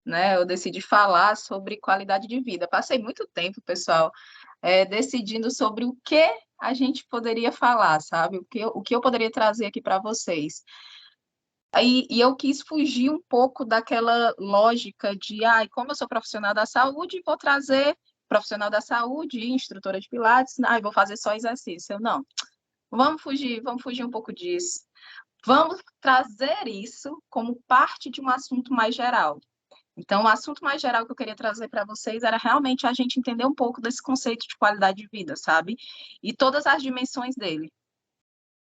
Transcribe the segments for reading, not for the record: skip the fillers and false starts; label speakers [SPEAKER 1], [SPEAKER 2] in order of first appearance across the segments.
[SPEAKER 1] né, eu decidi falar sobre qualidade de vida. Passei muito tempo, pessoal, decidindo sobre o que a gente poderia falar, sabe? O que eu poderia trazer aqui para vocês. E eu quis fugir um pouco daquela lógica de, como eu sou profissional da saúde, vou trazer profissional da saúde, instrutora de Pilates, vou fazer só exercício. Eu, não, vamos fugir um pouco disso. Vamos trazer isso como parte de um assunto mais geral. Então, o assunto mais geral que eu queria trazer para vocês era realmente a gente entender um pouco desse conceito de qualidade de vida, sabe? E todas as dimensões dele.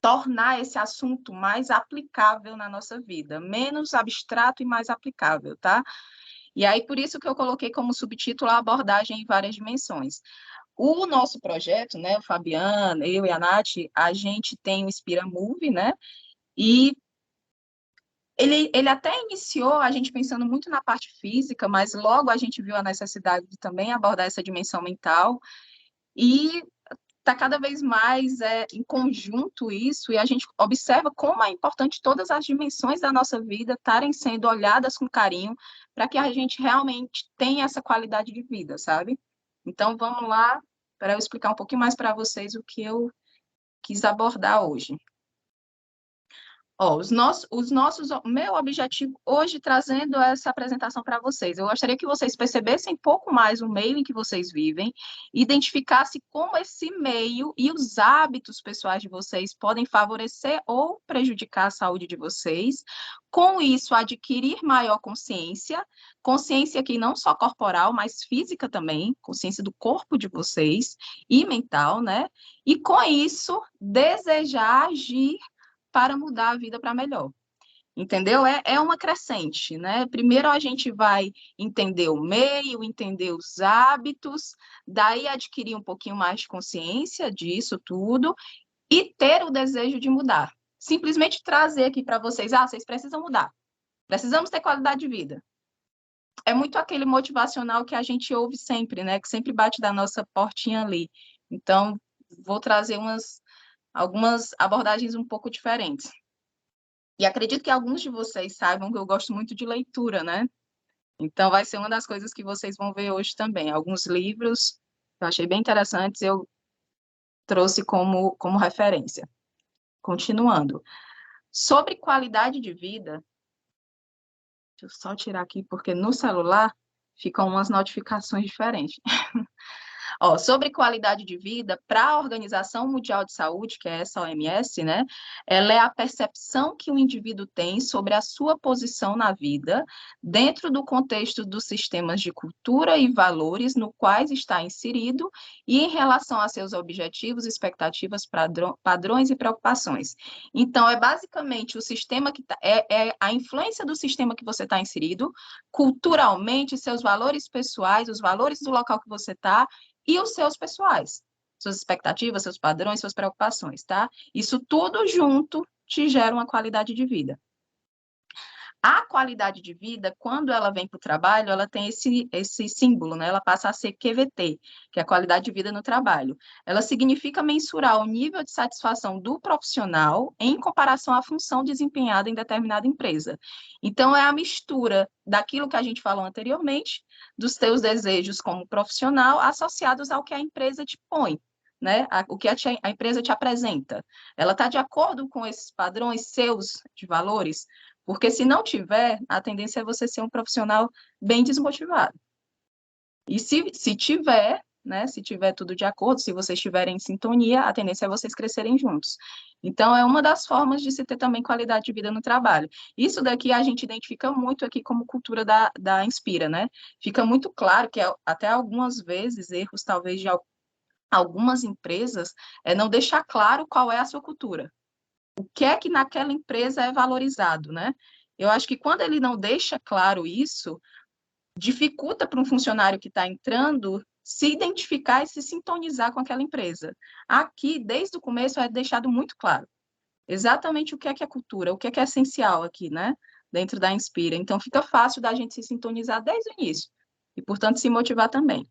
[SPEAKER 1] Tornar esse assunto mais aplicável na nossa vida, menos abstrato e mais aplicável, tá? E aí, por isso que eu coloquei como subtítulo a abordagem em várias dimensões. O nosso projeto, né, o Fabiano, eu e a Nath, a gente tem o Inspira Move, né? E ele até iniciou a gente pensando muito na parte física, mas logo a gente viu a necessidade de também abordar essa dimensão mental, e está cada vez mais em conjunto isso, e a gente observa como é importante todas as dimensões da nossa vida estarem sendo olhadas com carinho, para que a gente realmente tenha essa qualidade de vida, sabe? Então, vamos lá, para eu explicar um pouquinho mais para vocês o que eu quis abordar hoje. Ó, meu objetivo hoje, trazendo essa apresentação para vocês, eu gostaria que vocês percebessem um pouco mais o meio em que vocês vivem, identificassem como esse meio e os hábitos pessoais de vocês podem favorecer ou prejudicar a saúde de vocês. Com isso, adquirir maior consciência, consciência aqui não só corporal, mas física também, consciência do corpo de vocês e mental, né? E com isso, desejar agir para mudar a vida para melhor. Entendeu? É uma crescente, né? Primeiro a gente vai entender o meio, entender os hábitos, daí adquirir um pouquinho mais de consciência disso tudo e ter o desejo de mudar. Simplesmente trazer aqui para vocês, vocês precisam mudar, precisamos ter qualidade de vida. É muito aquele motivacional que a gente ouve sempre, né? Que sempre bate da nossa portinha ali. Então, vou trazer algumas abordagens um pouco diferentes. E acredito que alguns de vocês saibam que eu gosto muito de leitura, né? Então, vai ser uma das coisas que vocês vão ver hoje também. Alguns livros que eu achei bem interessantes, eu trouxe como referência. Continuando. Sobre qualidade de vida, deixa eu só tirar aqui, porque no celular ficam umas notificações diferentes. Sobre qualidade de vida, para a Organização Mundial de Saúde, que é essa OMS, né, ela é a percepção que o indivíduo tem sobre a sua posição na vida, dentro do contexto dos sistemas de cultura e valores no quais está inserido, e em relação a seus objetivos, expectativas, padrões e preocupações. Então, é basicamente o sistema é a influência do sistema que você está inserido, culturalmente, seus valores pessoais, os valores do local que você está, e os seus pessoais, suas expectativas, seus padrões, suas preocupações, tá? Isso tudo junto te gera uma qualidade de vida. A qualidade de vida, quando ela vem para o trabalho, ela tem esse símbolo, né? Ela passa a ser QVT, que é a qualidade de vida no trabalho. Ela significa mensurar o nível de satisfação do profissional em comparação à função desempenhada em determinada empresa. Então, é a mistura daquilo que a gente falou anteriormente, dos teus desejos como profissional, associados ao que a empresa te põe, né? O que a empresa te apresenta. Ela está de acordo com esses padrões seus de valores? Porque se não tiver, a tendência é você ser um profissional bem desmotivado. E se tiver, né, se tiver tudo de acordo, se vocês estiverem em sintonia, a tendência é vocês crescerem juntos. Então, é uma das formas de se ter também qualidade de vida no trabalho. Isso daqui a gente identifica muito aqui como cultura da Inspira, né? Fica muito claro que até algumas vezes, erros talvez de algumas empresas, é não deixar claro qual é a sua cultura. O que é que naquela empresa é valorizado, né? Eu acho que quando ele não deixa claro isso, dificulta para um funcionário que está entrando se identificar e se sintonizar com aquela empresa. Aqui, desde o começo, é deixado muito claro exatamente o que é cultura, o que é essencial aqui, né? Dentro da Inspira. Então, fica fácil da gente se sintonizar desde o início e, portanto, se motivar também.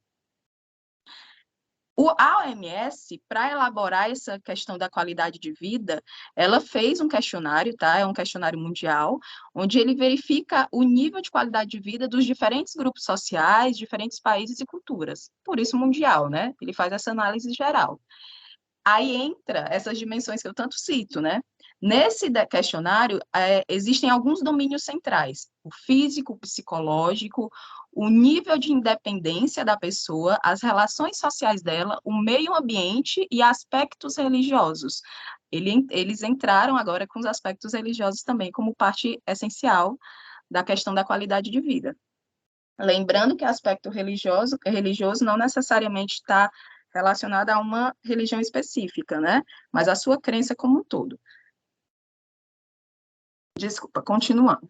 [SPEAKER 1] A OMS, para elaborar essa questão da qualidade de vida, ela fez um questionário, tá? É um questionário mundial, onde ele verifica o nível de qualidade de vida dos diferentes grupos sociais, diferentes países e culturas. Por isso, mundial, né? Ele faz essa análise geral. Aí entra essas dimensões que eu tanto cito, né? Nesse questionário, existem alguns domínios centrais: o físico, o psicológico, o nível de independência da pessoa, as relações sociais dela, o meio ambiente e aspectos religiosos. Eles entraram agora com os aspectos religiosos também como parte essencial da questão da qualidade de vida. Lembrando que o aspecto religioso não necessariamente está relacionado a uma religião específica, né? Mas a sua crença como um todo. Desculpa, continuando.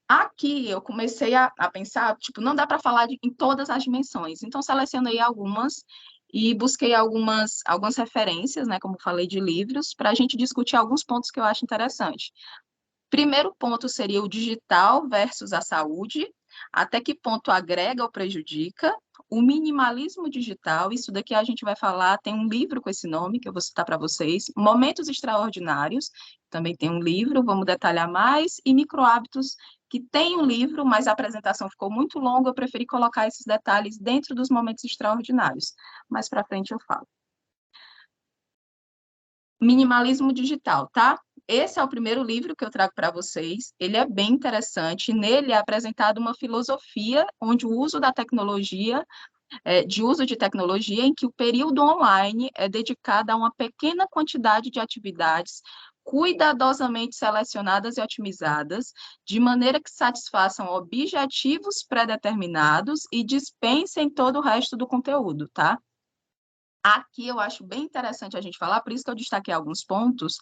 [SPEAKER 1] Aqui eu comecei a pensar, tipo, não dá para falar em todas as dimensões, então selecionei algumas e busquei algumas referências, né, como falei, de livros, para a gente discutir alguns pontos que eu acho interessante. Primeiro ponto seria o digital versus a saúde, até que ponto agrega ou prejudica, o minimalismo digital, isso daqui a gente vai falar, tem um livro com esse nome, que eu vou citar para vocês, Momentos Extraordinários, também tem um livro, vamos detalhar mais, e microhábitos, que tem um livro, mas a apresentação ficou muito longa, eu preferi colocar esses detalhes dentro dos momentos extraordinários. Mais para frente eu falo. Minimalismo digital, tá? Esse é o primeiro livro que eu trago para vocês. Ele é bem interessante. Nele é apresentada uma filosofia onde o uso da tecnologia, de uso de tecnologia, em que o período online é dedicado a uma pequena quantidade de atividades cuidadosamente selecionadas e otimizadas, de maneira que satisfaçam objetivos pré-determinados e dispensem todo o resto do conteúdo, tá? Aqui eu acho bem interessante a gente falar, por isso que eu destaquei alguns pontos,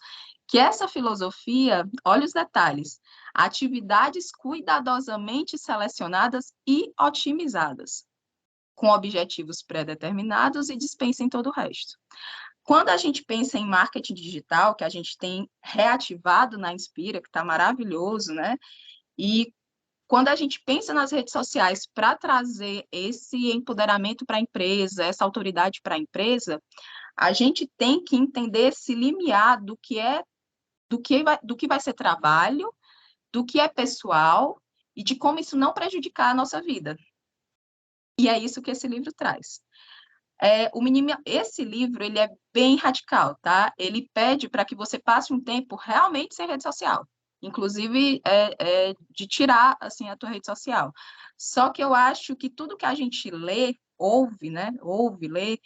[SPEAKER 1] que essa filosofia, olha os detalhes, atividades cuidadosamente selecionadas e otimizadas, com objetivos pré-determinados e dispensem todo o resto. Quando a gente pensa em marketing digital, que a gente tem reativado na Inspira, que está maravilhoso, né? E quando a gente pensa nas redes sociais para trazer esse empoderamento para a empresa, essa autoridade para a empresa, a gente tem que entender esse limiar do que vai ser trabalho, do que é pessoal e de como isso não prejudicar a nossa vida. E é isso que esse livro traz. Esse livro ele é bem radical, tá? Ele pede para que você passe um tempo realmente sem rede social, inclusive de tirar assim a tua rede social. Só que eu acho que tudo que a gente lê, ouve, né? Ouve, lê,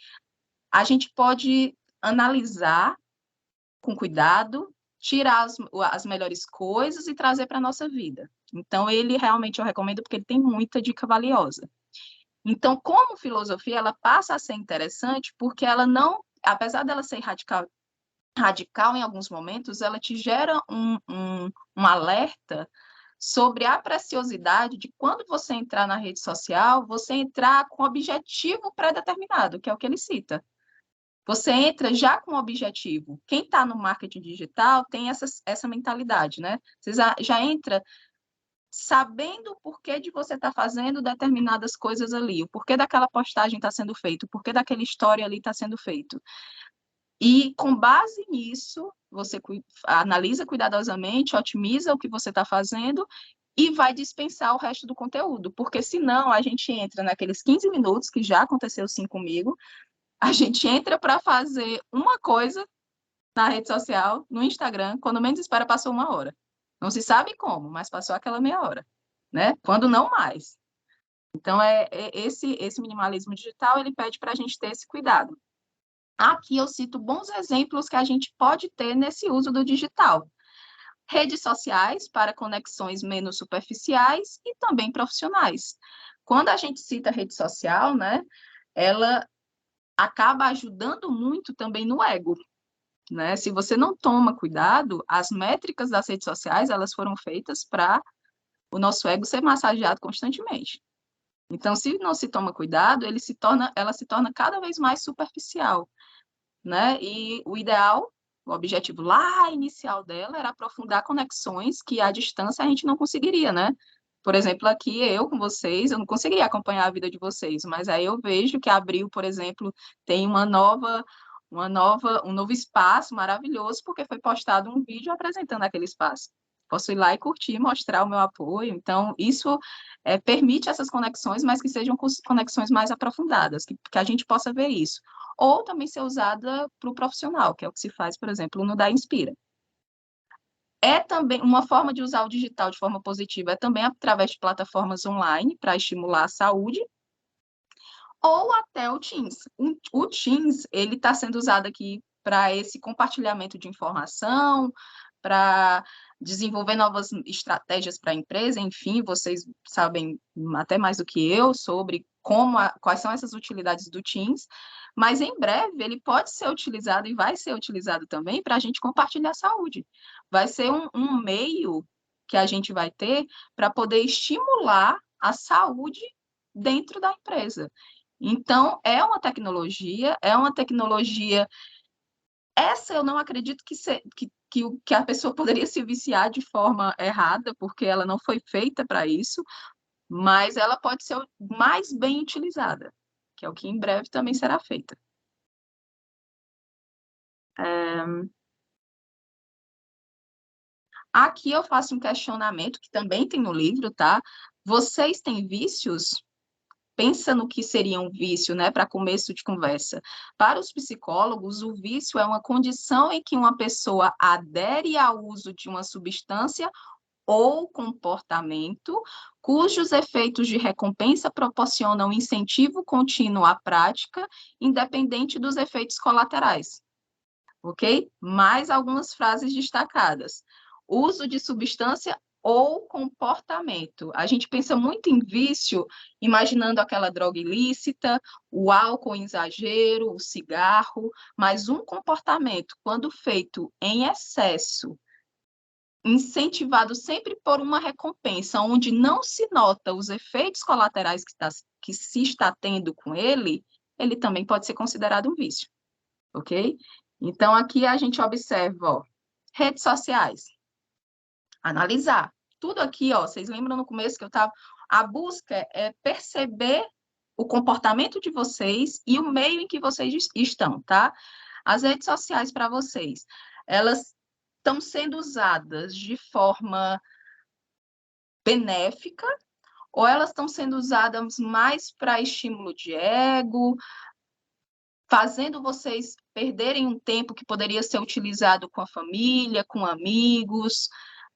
[SPEAKER 1] a gente pode analisar com cuidado, tirar as melhores coisas e trazer para a nossa vida. Então, ele realmente eu recomendo porque ele tem muita dica valiosa. Então, como filosofia, ela passa a ser interessante porque ela não, apesar dela ser radical em alguns momentos, ela te gera um alerta sobre a preciosidade de quando você entrar na rede social, você entrar com objetivo pré-determinado, que é o que ele cita. Você entra já com objetivo. Quem está no marketing digital tem essa mentalidade, né? Você já entra sabendo o porquê de você estar fazendo determinadas coisas ali, o porquê daquela postagem está sendo feito, o porquê daquela história ali está sendo feito. E com base nisso, você analisa cuidadosamente, otimiza o que você está fazendo e vai dispensar o resto do conteúdo, porque senão a gente entra naqueles 15 minutos, que já aconteceu sim comigo, a gente entra para fazer uma coisa na rede social, no Instagram, quando menos espera, passou uma hora. Não se sabe como, mas passou aquela meia hora, né? Quando não mais. Então, esse minimalismo digital, ele pede para a gente ter esse cuidado. Aqui eu cito bons exemplos que a gente pode ter nesse uso do digital. Redes sociais para conexões menos superficiais e também profissionais. Quando a gente cita rede social, né, ela acaba ajudando muito também no ego, né? Se você não toma cuidado, as métricas das redes sociais, elas foram feitas para o nosso ego ser massageado constantemente. Então, se não se toma cuidado, ela se torna cada vez mais superficial, né? E o ideal, o objetivo lá inicial dela era aprofundar conexões que à distância a gente não conseguiria, né? Por exemplo, aqui eu com vocês, eu não conseguiria acompanhar a vida de vocês, mas aí eu vejo que abril, por exemplo, tem um novo espaço maravilhoso, porque foi postado um vídeo apresentando aquele espaço. Posso ir lá e curtir, mostrar o meu apoio. Então, isso permite essas conexões, mas que sejam conexões mais aprofundadas, que a gente possa ver isso. Ou também ser usada para o profissional, que é o que se faz, por exemplo, no Da Inspira. É também uma forma de usar o digital de forma positiva, é também através de plataformas online para estimular a saúde, ou até o Teams. O Teams, ele está sendo usado aqui para esse compartilhamento de informação, para desenvolver novas estratégias para a empresa, enfim, vocês sabem até mais do que eu sobre quais são essas utilidades do Teams, mas em breve ele pode ser utilizado e vai ser utilizado também para a gente compartilhar saúde. Vai ser um meio que a gente vai ter para poder estimular a saúde dentro da empresa. Então, é uma tecnologia. Essa eu não acredito que a pessoa poderia se viciar de forma errada, porque ela não foi feita para isso, mas ela pode ser mais bem utilizada, que é o que em breve também será feita. Aqui eu faço um questionamento, que também tem no livro, tá? Vocês têm vícios? Pensa no que seria um vício, né, para começo de conversa. Para os psicólogos, o vício é uma condição em que uma pessoa adere ao uso de uma substância ou comportamento cujos efeitos de recompensa proporcionam incentivo contínuo à prática, independente dos efeitos colaterais. Ok? Mais algumas frases destacadas. Uso de substância ou comportamento. A gente pensa muito em vício, imaginando aquela droga ilícita, o álcool em exagero, o cigarro, mas um comportamento, quando feito em excesso, incentivado sempre por uma recompensa, onde não se nota os efeitos colaterais que se está tendo com ele também pode ser considerado um vício, ok? Então, aqui a gente observa, ó, redes sociais, analisar. Tudo aqui, ó, vocês lembram no começo que eu estava... A busca é perceber o comportamento de vocês e o meio em que vocês estão, tá? As redes sociais para vocês, elas estão sendo usadas de forma benéfica ou elas estão sendo usadas mais para estímulo de ego, fazendo vocês perderem um tempo que poderia ser utilizado com a família, com amigos,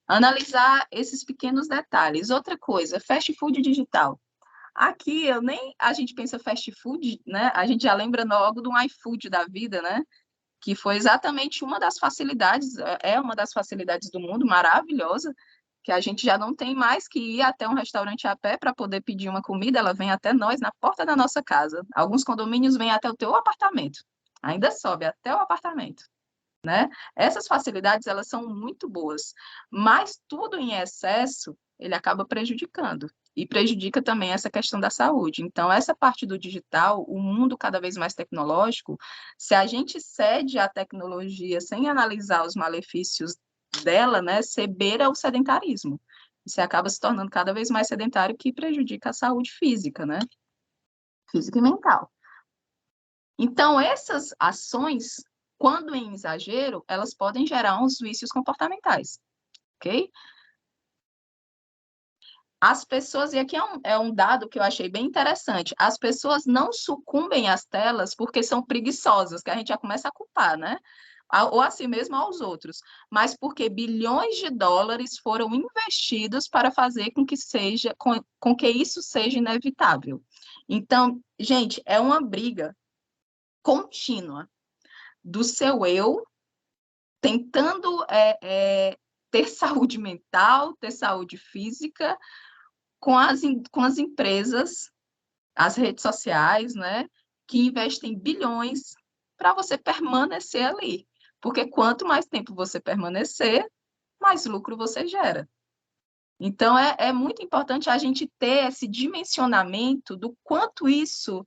[SPEAKER 1] analisar esses pequenos detalhes. Outra coisa, fast food digital. Aqui a gente pensa fast food, né? A gente já lembra logo do iFood da vida, né? Que foi exatamente uma das facilidades, é uma das facilidades do mundo, maravilhosa, que a gente já não tem mais que ir até um restaurante a pé para poder pedir uma comida, ela vem até nós, na porta da nossa casa. Alguns condomínios vêm até o teu apartamento, ainda sobe até o apartamento, né? Essas facilidades, elas são muito boas, mas tudo em excesso, ele acaba prejudicando. E prejudica também essa questão da saúde. Então, essa parte do digital, o mundo cada vez mais tecnológico, se a gente cede à tecnologia sem analisar os malefícios dela, né, você beira o sedentarismo. Você acaba se tornando cada vez mais sedentário, que prejudica a saúde física, né? Física e mental. Então, essas ações, quando em exagero, elas podem gerar uns vícios comportamentais, ok? As pessoas, e aqui é um dado que eu achei bem interessante, as pessoas não sucumbem às telas porque são preguiçosas, que a gente já começa a culpar, né? Ou assim mesmo aos outros, mas porque bilhões de dólares foram investidos para fazer com que isso seja inevitável. Então, gente, é uma briga contínua do seu eu tentando ter saúde mental, ter saúde física, com as empresas, as redes sociais, né, que investem bilhões para você permanecer ali. Porque quanto mais tempo você permanecer, mais lucro você gera. Então, é muito importante a gente ter esse dimensionamento do quanto isso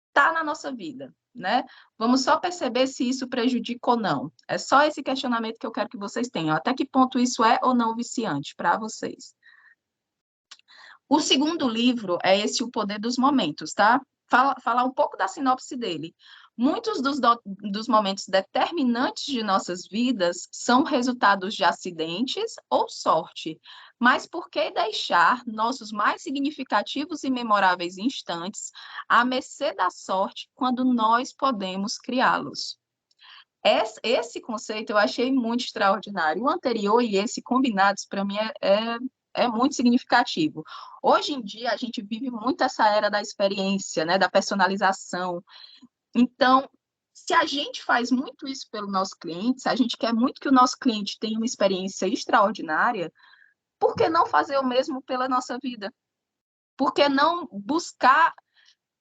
[SPEAKER 1] está na nossa vida, né? Vamos só perceber se isso prejudica ou não. É só esse questionamento que eu quero que vocês tenham. Até que ponto isso é ou não viciante para vocês? O segundo livro é esse O Poder dos Momentos, tá? Falar um pouco da sinopse dele. Muitos dos momentos determinantes de nossas vidas são resultados de acidentes ou sorte, mas por que deixar nossos mais significativos e memoráveis instantes à mercê da sorte quando nós podemos criá-los? Esse conceito eu achei muito extraordinário. O anterior e esse combinados, para mim, é muito significativo. Hoje em dia, a gente vive muito essa era da experiência, né, da personalização. Então, se a gente faz muito isso pelo nosso cliente, se a gente quer muito que o nosso cliente tenha uma experiência extraordinária, por que não fazer o mesmo pela nossa vida? Por que não buscar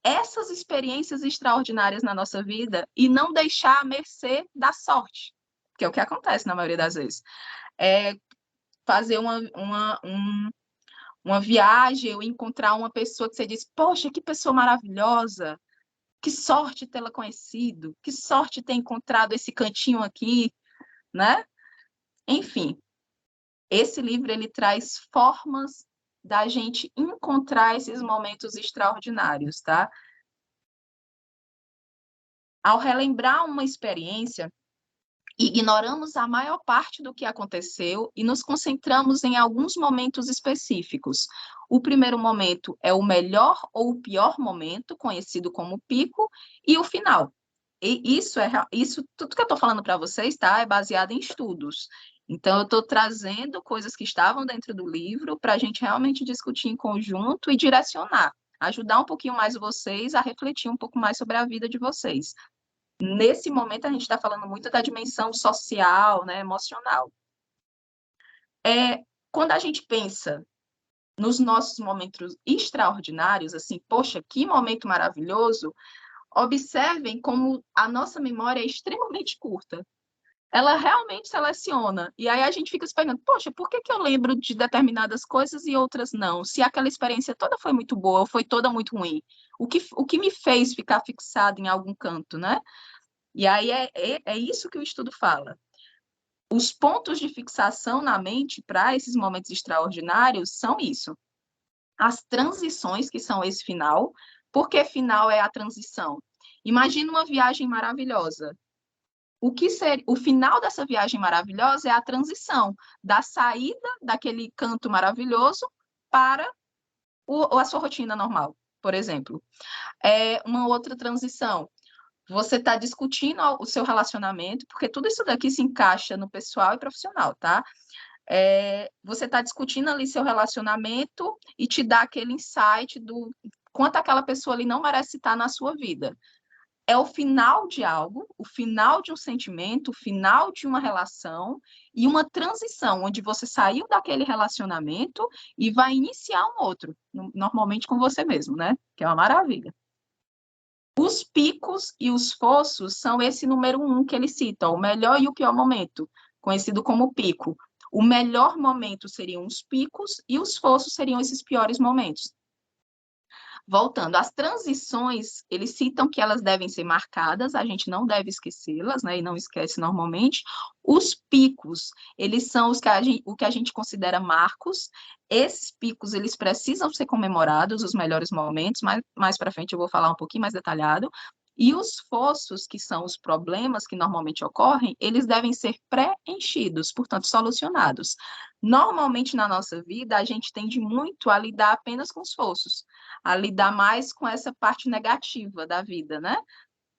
[SPEAKER 1] essas experiências extraordinárias na nossa vida e não deixar à mercê da sorte, que é o que acontece na maioria das vezes. É fazer uma viagem ou encontrar uma pessoa que você diz, poxa, que pessoa maravilhosa, que sorte tê-la conhecido, que sorte ter encontrado esse cantinho aqui, né? Enfim, esse livro ele traz formas da gente encontrar esses momentos extraordinários, tá? Ao relembrar uma experiência, ignoramos a maior parte do que aconteceu e nos concentramos em alguns momentos específicos. O primeiro momento é o melhor ou o pior momento, conhecido como pico, e o final. E isso tudo que eu estou falando para vocês, tá? É baseado em estudos. Então, eu estou trazendo coisas que estavam dentro do livro para a gente realmente discutir em conjunto e direcionar, ajudar um pouquinho mais vocês a refletir um pouco mais sobre a vida de vocês. Nesse momento, a gente está falando muito da dimensão social, né, emocional. Quando a gente pensa nos nossos momentos extraordinários, assim, poxa, que momento maravilhoso, observem como a nossa memória é extremamente curta. Ela realmente seleciona. E aí a gente fica se perguntando, poxa, por que eu lembro de determinadas coisas e outras não? Se aquela experiência toda foi muito boa ou foi toda muito ruim? O que me fez ficar fixado em algum canto, né? E aí é isso que o estudo fala. Os pontos de fixação na mente para esses momentos extraordinários são isso. As transições, que são esse final. Por que final é a transição? Imagina uma viagem maravilhosa. O final dessa viagem maravilhosa é a transição da saída daquele canto maravilhoso para a sua rotina normal, por exemplo. Uma outra transição. Você está discutindo o seu relacionamento, porque tudo isso daqui se encaixa no pessoal e profissional, tá? Você está discutindo ali seu relacionamento e te dá aquele insight do quanto aquela pessoa ali não merece estar na sua vida. É o final de algo, o final de um sentimento, o final de uma relação e uma transição, onde você saiu daquele relacionamento e vai iniciar um outro, normalmente com você mesmo, né? Que é uma maravilha. Os picos e os fossos são esse número 1 que ele cita, o melhor e o pior momento, conhecido como pico. O melhor momento seriam os picos e os fossos seriam esses piores momentos. Voltando, as transições, eles citam que elas devem ser marcadas, a gente não deve esquecê-las, né, e não esquece normalmente. Os picos, eles são o que a gente considera marcos. Esses picos, eles precisam ser comemorados, os melhores momentos, mais para frente eu vou falar um pouquinho mais detalhado. E os fossos, que são os problemas que normalmente ocorrem, eles devem ser preenchidos, portanto, solucionados. Normalmente, na nossa vida, a gente tende muito a lidar apenas com os fossos, a lidar mais com essa parte negativa da vida, né?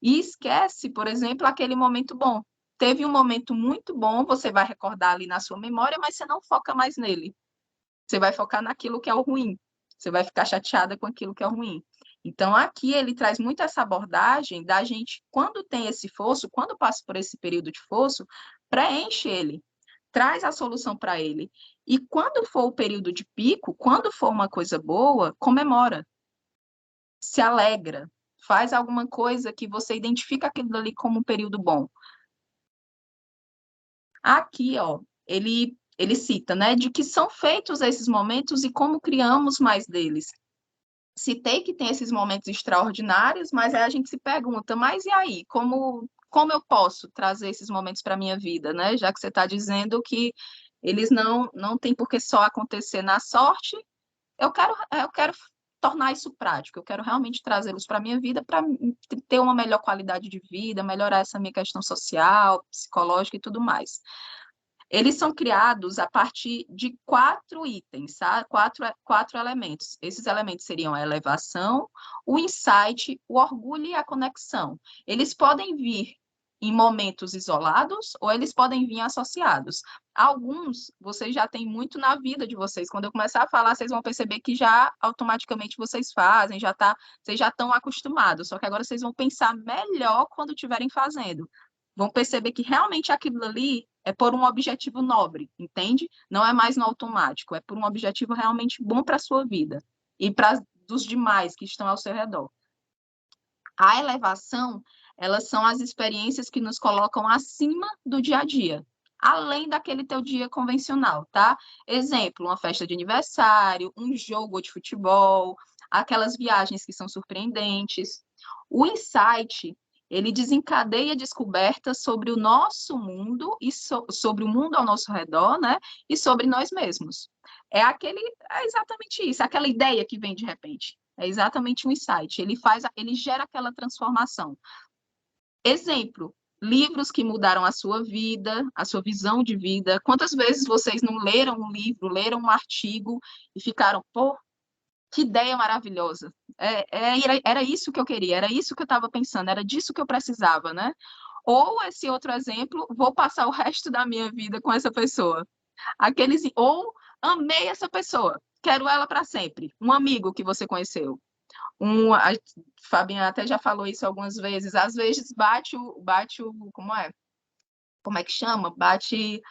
[SPEAKER 1] E esquece, por exemplo, aquele momento bom. Teve um momento muito bom, você vai recordar ali na sua memória, mas você não foca mais nele. Você vai focar naquilo que é o ruim. Você vai ficar chateada com aquilo que é ruim. Então, aqui ele traz muito essa abordagem da gente, quando tem esse fosso, quando passa por esse período de fosso, preenche ele, traz a solução para ele. E quando for o período de pico, quando for uma coisa boa, comemora, se alegra, faz alguma coisa que você identifica aquilo ali como um período bom. Aqui, ó, ele cita, né, de que são feitos esses momentos e como criamos mais deles. Citei que tem esses momentos extraordinários, mas aí a gente se pergunta, mas e aí, como eu posso trazer esses momentos para a minha vida, né? Já que você está dizendo que eles não têm por que só acontecer na sorte, eu quero tornar isso prático, eu quero realmente trazê-los para a minha vida para ter uma melhor qualidade de vida, melhorar essa minha questão social, psicológica e tudo mais. Eles são criados a partir de 4 itens, tá? Quatro elementos. Esses elementos seriam a elevação, o insight, o orgulho e a conexão. Eles podem vir em momentos isolados ou eles podem vir associados. Alguns vocês já têm muito na vida de vocês. Quando eu começar a falar, vocês vão perceber que já automaticamente vocês fazem, vocês já estão acostumados. Só que agora vocês vão pensar melhor quando estiverem fazendo. Vão perceber que realmente aquilo ali é por um objetivo nobre, entende? Não é mais no automático, é por um objetivo realmente bom para a sua vida e para dos demais que estão ao seu redor. A elevação, elas são as experiências que nos colocam acima do dia a dia, além daquele teu dia convencional, tá? Exemplo, uma festa de aniversário, um jogo de futebol, aquelas viagens que são surpreendentes. O insight, ele desencadeia descobertas sobre o nosso mundo e sobre o mundo ao nosso redor, né? E sobre nós mesmos. É exatamente isso, aquela ideia que vem de repente. É exatamente um insight. Ele gera aquela transformação. Exemplo, livros que mudaram a sua vida, a sua visão de vida. Quantas vezes vocês não leram um livro, leram um artigo e ficaram, pô, que ideia maravilhosa. Era isso que eu queria, era isso que eu estava pensando, era disso que eu precisava, né? Ou esse outro exemplo, vou passar o resto da minha vida com essa pessoa. Ou amei essa pessoa, quero ela para sempre. Um amigo que você conheceu. A Fabinha até já falou isso algumas vezes. Às vezes como é que chama? Bate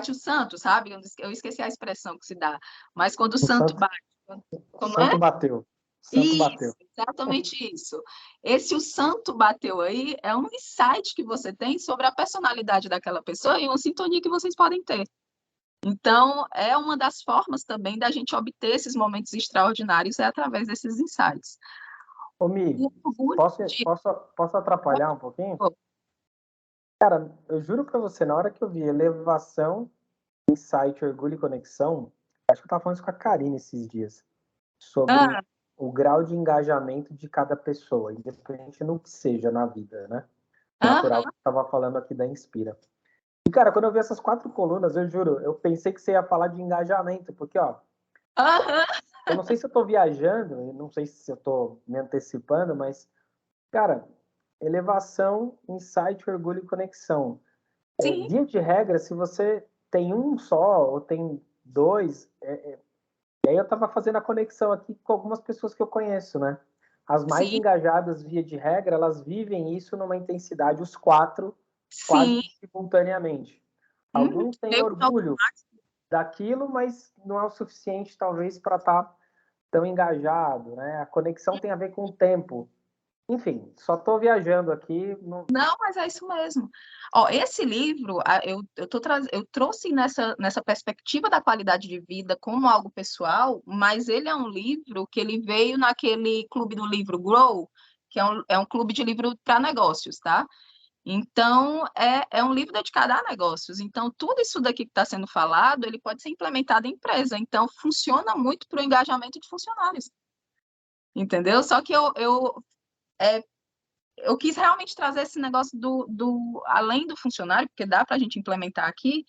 [SPEAKER 1] o santo, sabe? Eu esqueci a expressão que se dá. Mas quando o
[SPEAKER 2] O
[SPEAKER 1] santo
[SPEAKER 2] santo,
[SPEAKER 1] bate,
[SPEAKER 2] o
[SPEAKER 1] como
[SPEAKER 2] santo
[SPEAKER 1] é?
[SPEAKER 2] bateu. O santo bateu.
[SPEAKER 1] Isso, exatamente isso. Esse o santo bateu aí é um insight que você tem sobre a personalidade daquela pessoa e uma sintonia que vocês podem ter. Então, é uma das formas também da gente obter esses momentos extraordinários é através desses insights.
[SPEAKER 2] Ô, Mi,
[SPEAKER 1] O orgulho de...
[SPEAKER 2] posso atrapalhar um pouquinho? Cara, eu juro pra você, na hora que eu vi elevação, insight, orgulho e conexão, acho que eu tava falando isso com a Karine esses dias, sobre
[SPEAKER 1] Ah,
[SPEAKER 2] o grau de engajamento de cada pessoa, independente no que seja na vida, né? Natural,
[SPEAKER 1] aham,
[SPEAKER 2] que eu tava falando aqui da Inspira. E, cara, quando eu vi essas 4 colunas, eu juro, eu pensei que você ia falar de engajamento, porque, ó,
[SPEAKER 1] aham,
[SPEAKER 2] eu não sei se eu tô viajando, eu não sei se eu tô me antecipando, mas, cara, elevação, insight, orgulho e conexão.
[SPEAKER 1] sim,
[SPEAKER 2] Via de regra, se você tem um só ou tem dois, e aí eu estava fazendo a conexão aqui com algumas pessoas que eu conheço, né? As mais
[SPEAKER 1] sim,
[SPEAKER 2] engajadas, via de regra, elas vivem isso numa intensidade, os quatro, quase
[SPEAKER 1] sim.
[SPEAKER 2] simultaneamente. Alguns têm
[SPEAKER 1] Meio que
[SPEAKER 2] orgulho daquilo, mas não é o suficiente, talvez, para estar tão engajado, né? A conexão tem a ver com o tempo. Enfim, só estou viajando aqui.
[SPEAKER 1] Não, mas é isso mesmo. Ó, esse livro, eu trouxe nessa perspectiva da qualidade de vida como algo pessoal, mas ele é um livro que ele veio naquele clube do livro Grow, que é um clube de livro para negócios, tá? Então, é um livro dedicado a negócios. Então, tudo isso daqui que está sendo falado, ele pode ser implementado em empresa. Então, funciona muito para o engajamento de funcionários. Entendeu? Só que é, eu quis realmente trazer esse negócio além do funcionário, porque dá para a gente implementar aqui,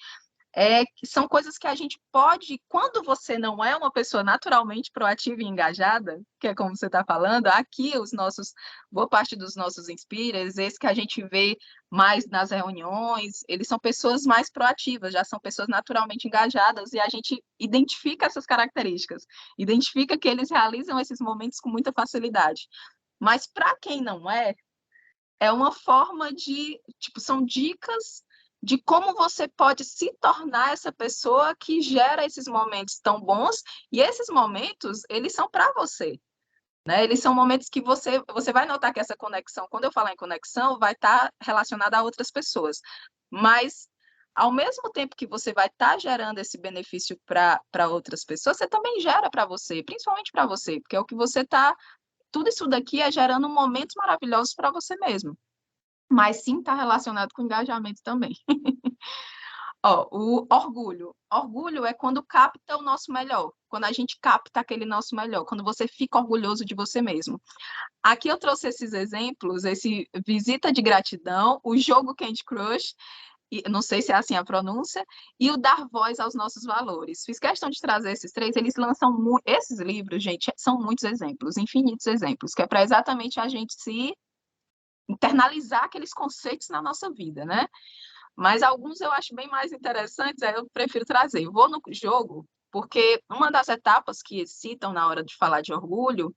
[SPEAKER 1] que são coisas que a gente pode, quando você não é uma pessoa naturalmente proativa e engajada, que é como você está falando, aqui boa parte dos nossos inspirers, esse que a gente vê mais nas reuniões, eles são pessoas mais proativas, já são pessoas naturalmente engajadas, e a gente identifica essas características, identifica que eles realizam esses momentos com muita facilidade. Mas para quem não é uma forma tipo, são dicas de como você pode se tornar essa pessoa que gera esses momentos tão bons, e esses momentos, eles são para você, né? Eles são momentos que você vai notar que essa conexão, quando eu falar em conexão, vai estar relacionada a outras pessoas, mas ao mesmo tempo que você vai estar gerando esse benefício para outras pessoas, você também gera para você, principalmente para você, porque é o que você está, tudo isso daqui é gerando momentos maravilhosos para você mesmo, mas sim está relacionado com engajamento também. Ó, o orgulho. Orgulho é quando capta o nosso melhor, quando a gente capta aquele nosso melhor, quando você fica orgulhoso de você mesmo. Aqui eu trouxe esses exemplos, esse visita de gratidão, o jogo Candy Crush, e, não sei se é assim a pronúncia, e o dar voz aos nossos valores. Fiz questão de trazer esses três, eles lançam esses livros, gente, são muitos exemplos, infinitos exemplos, que é para exatamente a gente se internalizar aqueles conceitos na nossa vida, né? Mas alguns eu acho bem mais interessantes, aí eu prefiro trazer. Vou no jogo, porque uma das etapas que citam na hora de falar de orgulho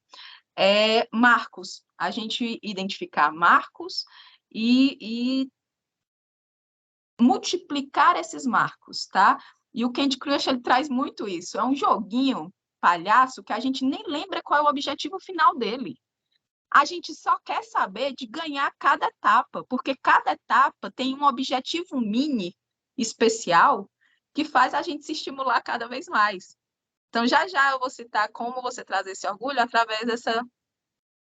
[SPEAKER 1] é marcos. A gente identificar marcos e multiplicar esses marcos, tá? E o Candy Crush ele traz muito isso. É um joguinho palhaço que a gente nem lembra qual é o objetivo final dele. A gente só quer saber de ganhar cada etapa, porque cada etapa tem um objetivo mini especial que faz a gente se estimular cada vez mais. Então, já já eu vou citar como você traz esse orgulho através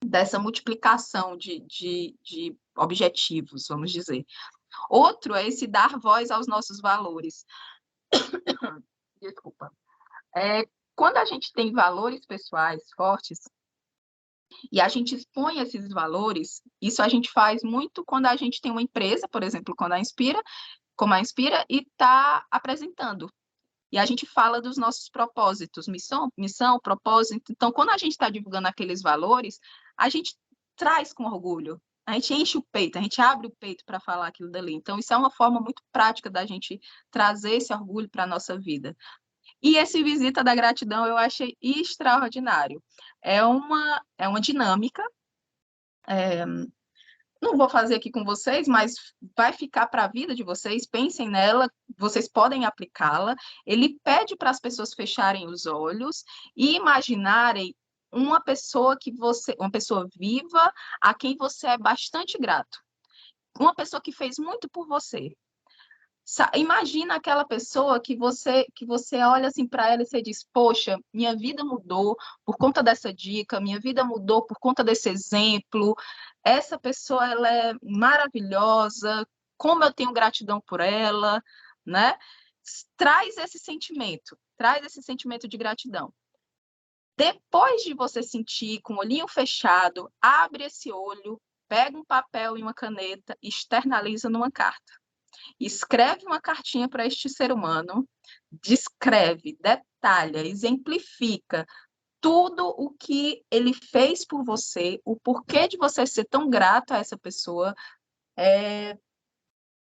[SPEAKER 1] dessa multiplicação de objetivos, vamos dizer. Outro é esse dar voz aos nossos valores. Desculpa. Quando a gente tem valores pessoais fortes, e a gente expõe esses valores, isso a gente faz muito quando a gente tem uma empresa, por exemplo, quando a Inspira, como a Inspira, e está apresentando. E a gente fala dos nossos propósitos, missão, propósito. Então, quando a gente está divulgando aqueles valores, a gente traz com orgulho, a gente enche o peito, a gente abre o peito para falar aquilo dali. Então, isso é uma forma muito prática da gente trazer esse orgulho para a nossa vida. E esse Visita da Gratidão eu achei extraordinário. É uma dinâmica, não vou fazer aqui com vocês, mas vai ficar para a vida de vocês, pensem nela, vocês podem aplicá-la. Ele pede para as pessoas fecharem os olhos e imaginarem uma pessoa viva, a quem você é bastante grato. Uma pessoa que fez muito por você. Imagina aquela pessoa que você olha assim para ela e você diz: poxa, minha vida mudou por conta dessa dica, minha vida mudou por conta desse exemplo. Essa pessoa ela é maravilhosa, como eu tenho gratidão por ela, né? Traz esse sentimento de gratidão. Depois de você sentir com o olhinho fechado, abre esse olho, pega um papel e uma caneta, externaliza numa carta. Escreve uma cartinha para este ser humano, descreve, detalha, exemplifica tudo o que ele fez por você, o porquê de você ser tão grato a essa pessoa,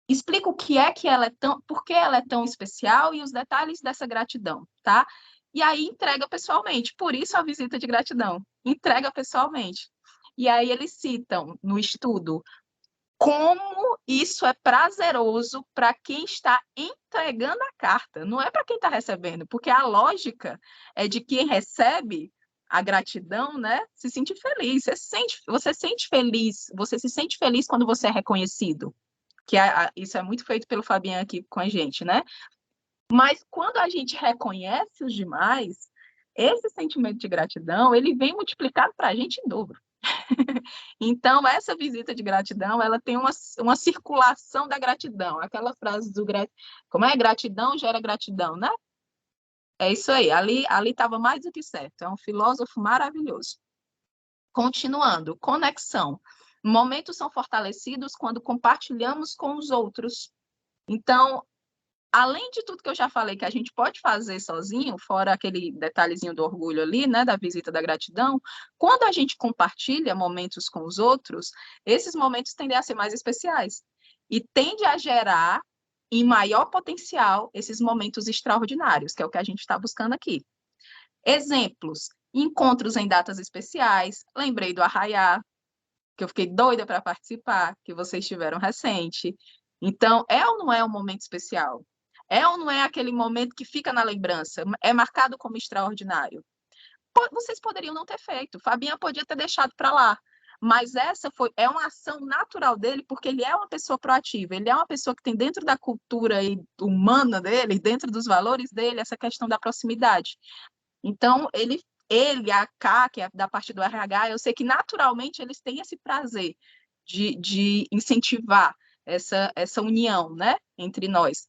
[SPEAKER 1] explica o que ela é tão, por que ela é tão especial e os detalhes dessa gratidão, tá? E aí entrega pessoalmente, por isso a visita de gratidão, entrega pessoalmente. E aí eles citam no estudo como isso é prazeroso para quem está entregando a carta, não é para quem está recebendo, porque a lógica é de quem recebe a gratidão, né? Se sente feliz, você sente feliz, você se sente feliz quando você é reconhecido, que isso é muito feito pelo Fabiano aqui com a gente, né? Mas quando a gente reconhece os demais, esse sentimento de gratidão, ele vem multiplicado para a gente em dobro. Então, essa visita de gratidão, ela tem uma circulação da gratidão. Aquela frase como é? Gratidão gera gratidão, né? É isso aí. Ali estava mais do que certo. É um filósofo maravilhoso. Continuando, conexão. Momentos são fortalecidos quando compartilhamos com os outros. Então, além de tudo que eu já falei que a gente pode fazer sozinho, fora aquele detalhezinho do orgulho ali, né, da visita da gratidão, quando a gente compartilha momentos com os outros, esses momentos tendem a ser mais especiais e tende a gerar em maior potencial esses momentos extraordinários, que é o que a gente está buscando aqui. Exemplos: encontros em datas especiais. Lembrei do Arraiá, que eu fiquei doida para participar, que vocês tiveram recente. Então, é ou não é um momento especial? É ou não é aquele momento que fica na lembrança? É marcado como extraordinário? Vocês poderiam não ter feito. Fabinha podia ter deixado para lá. Mas é uma ação natural dele, porque ele é uma pessoa proativa, ele é uma pessoa que tem dentro da cultura humana dele, dentro dos valores dele, essa questão da proximidade. Então, a K, que é da parte do RH, eu sei que naturalmente eles têm esse prazer de incentivar essa união, né, entre nós.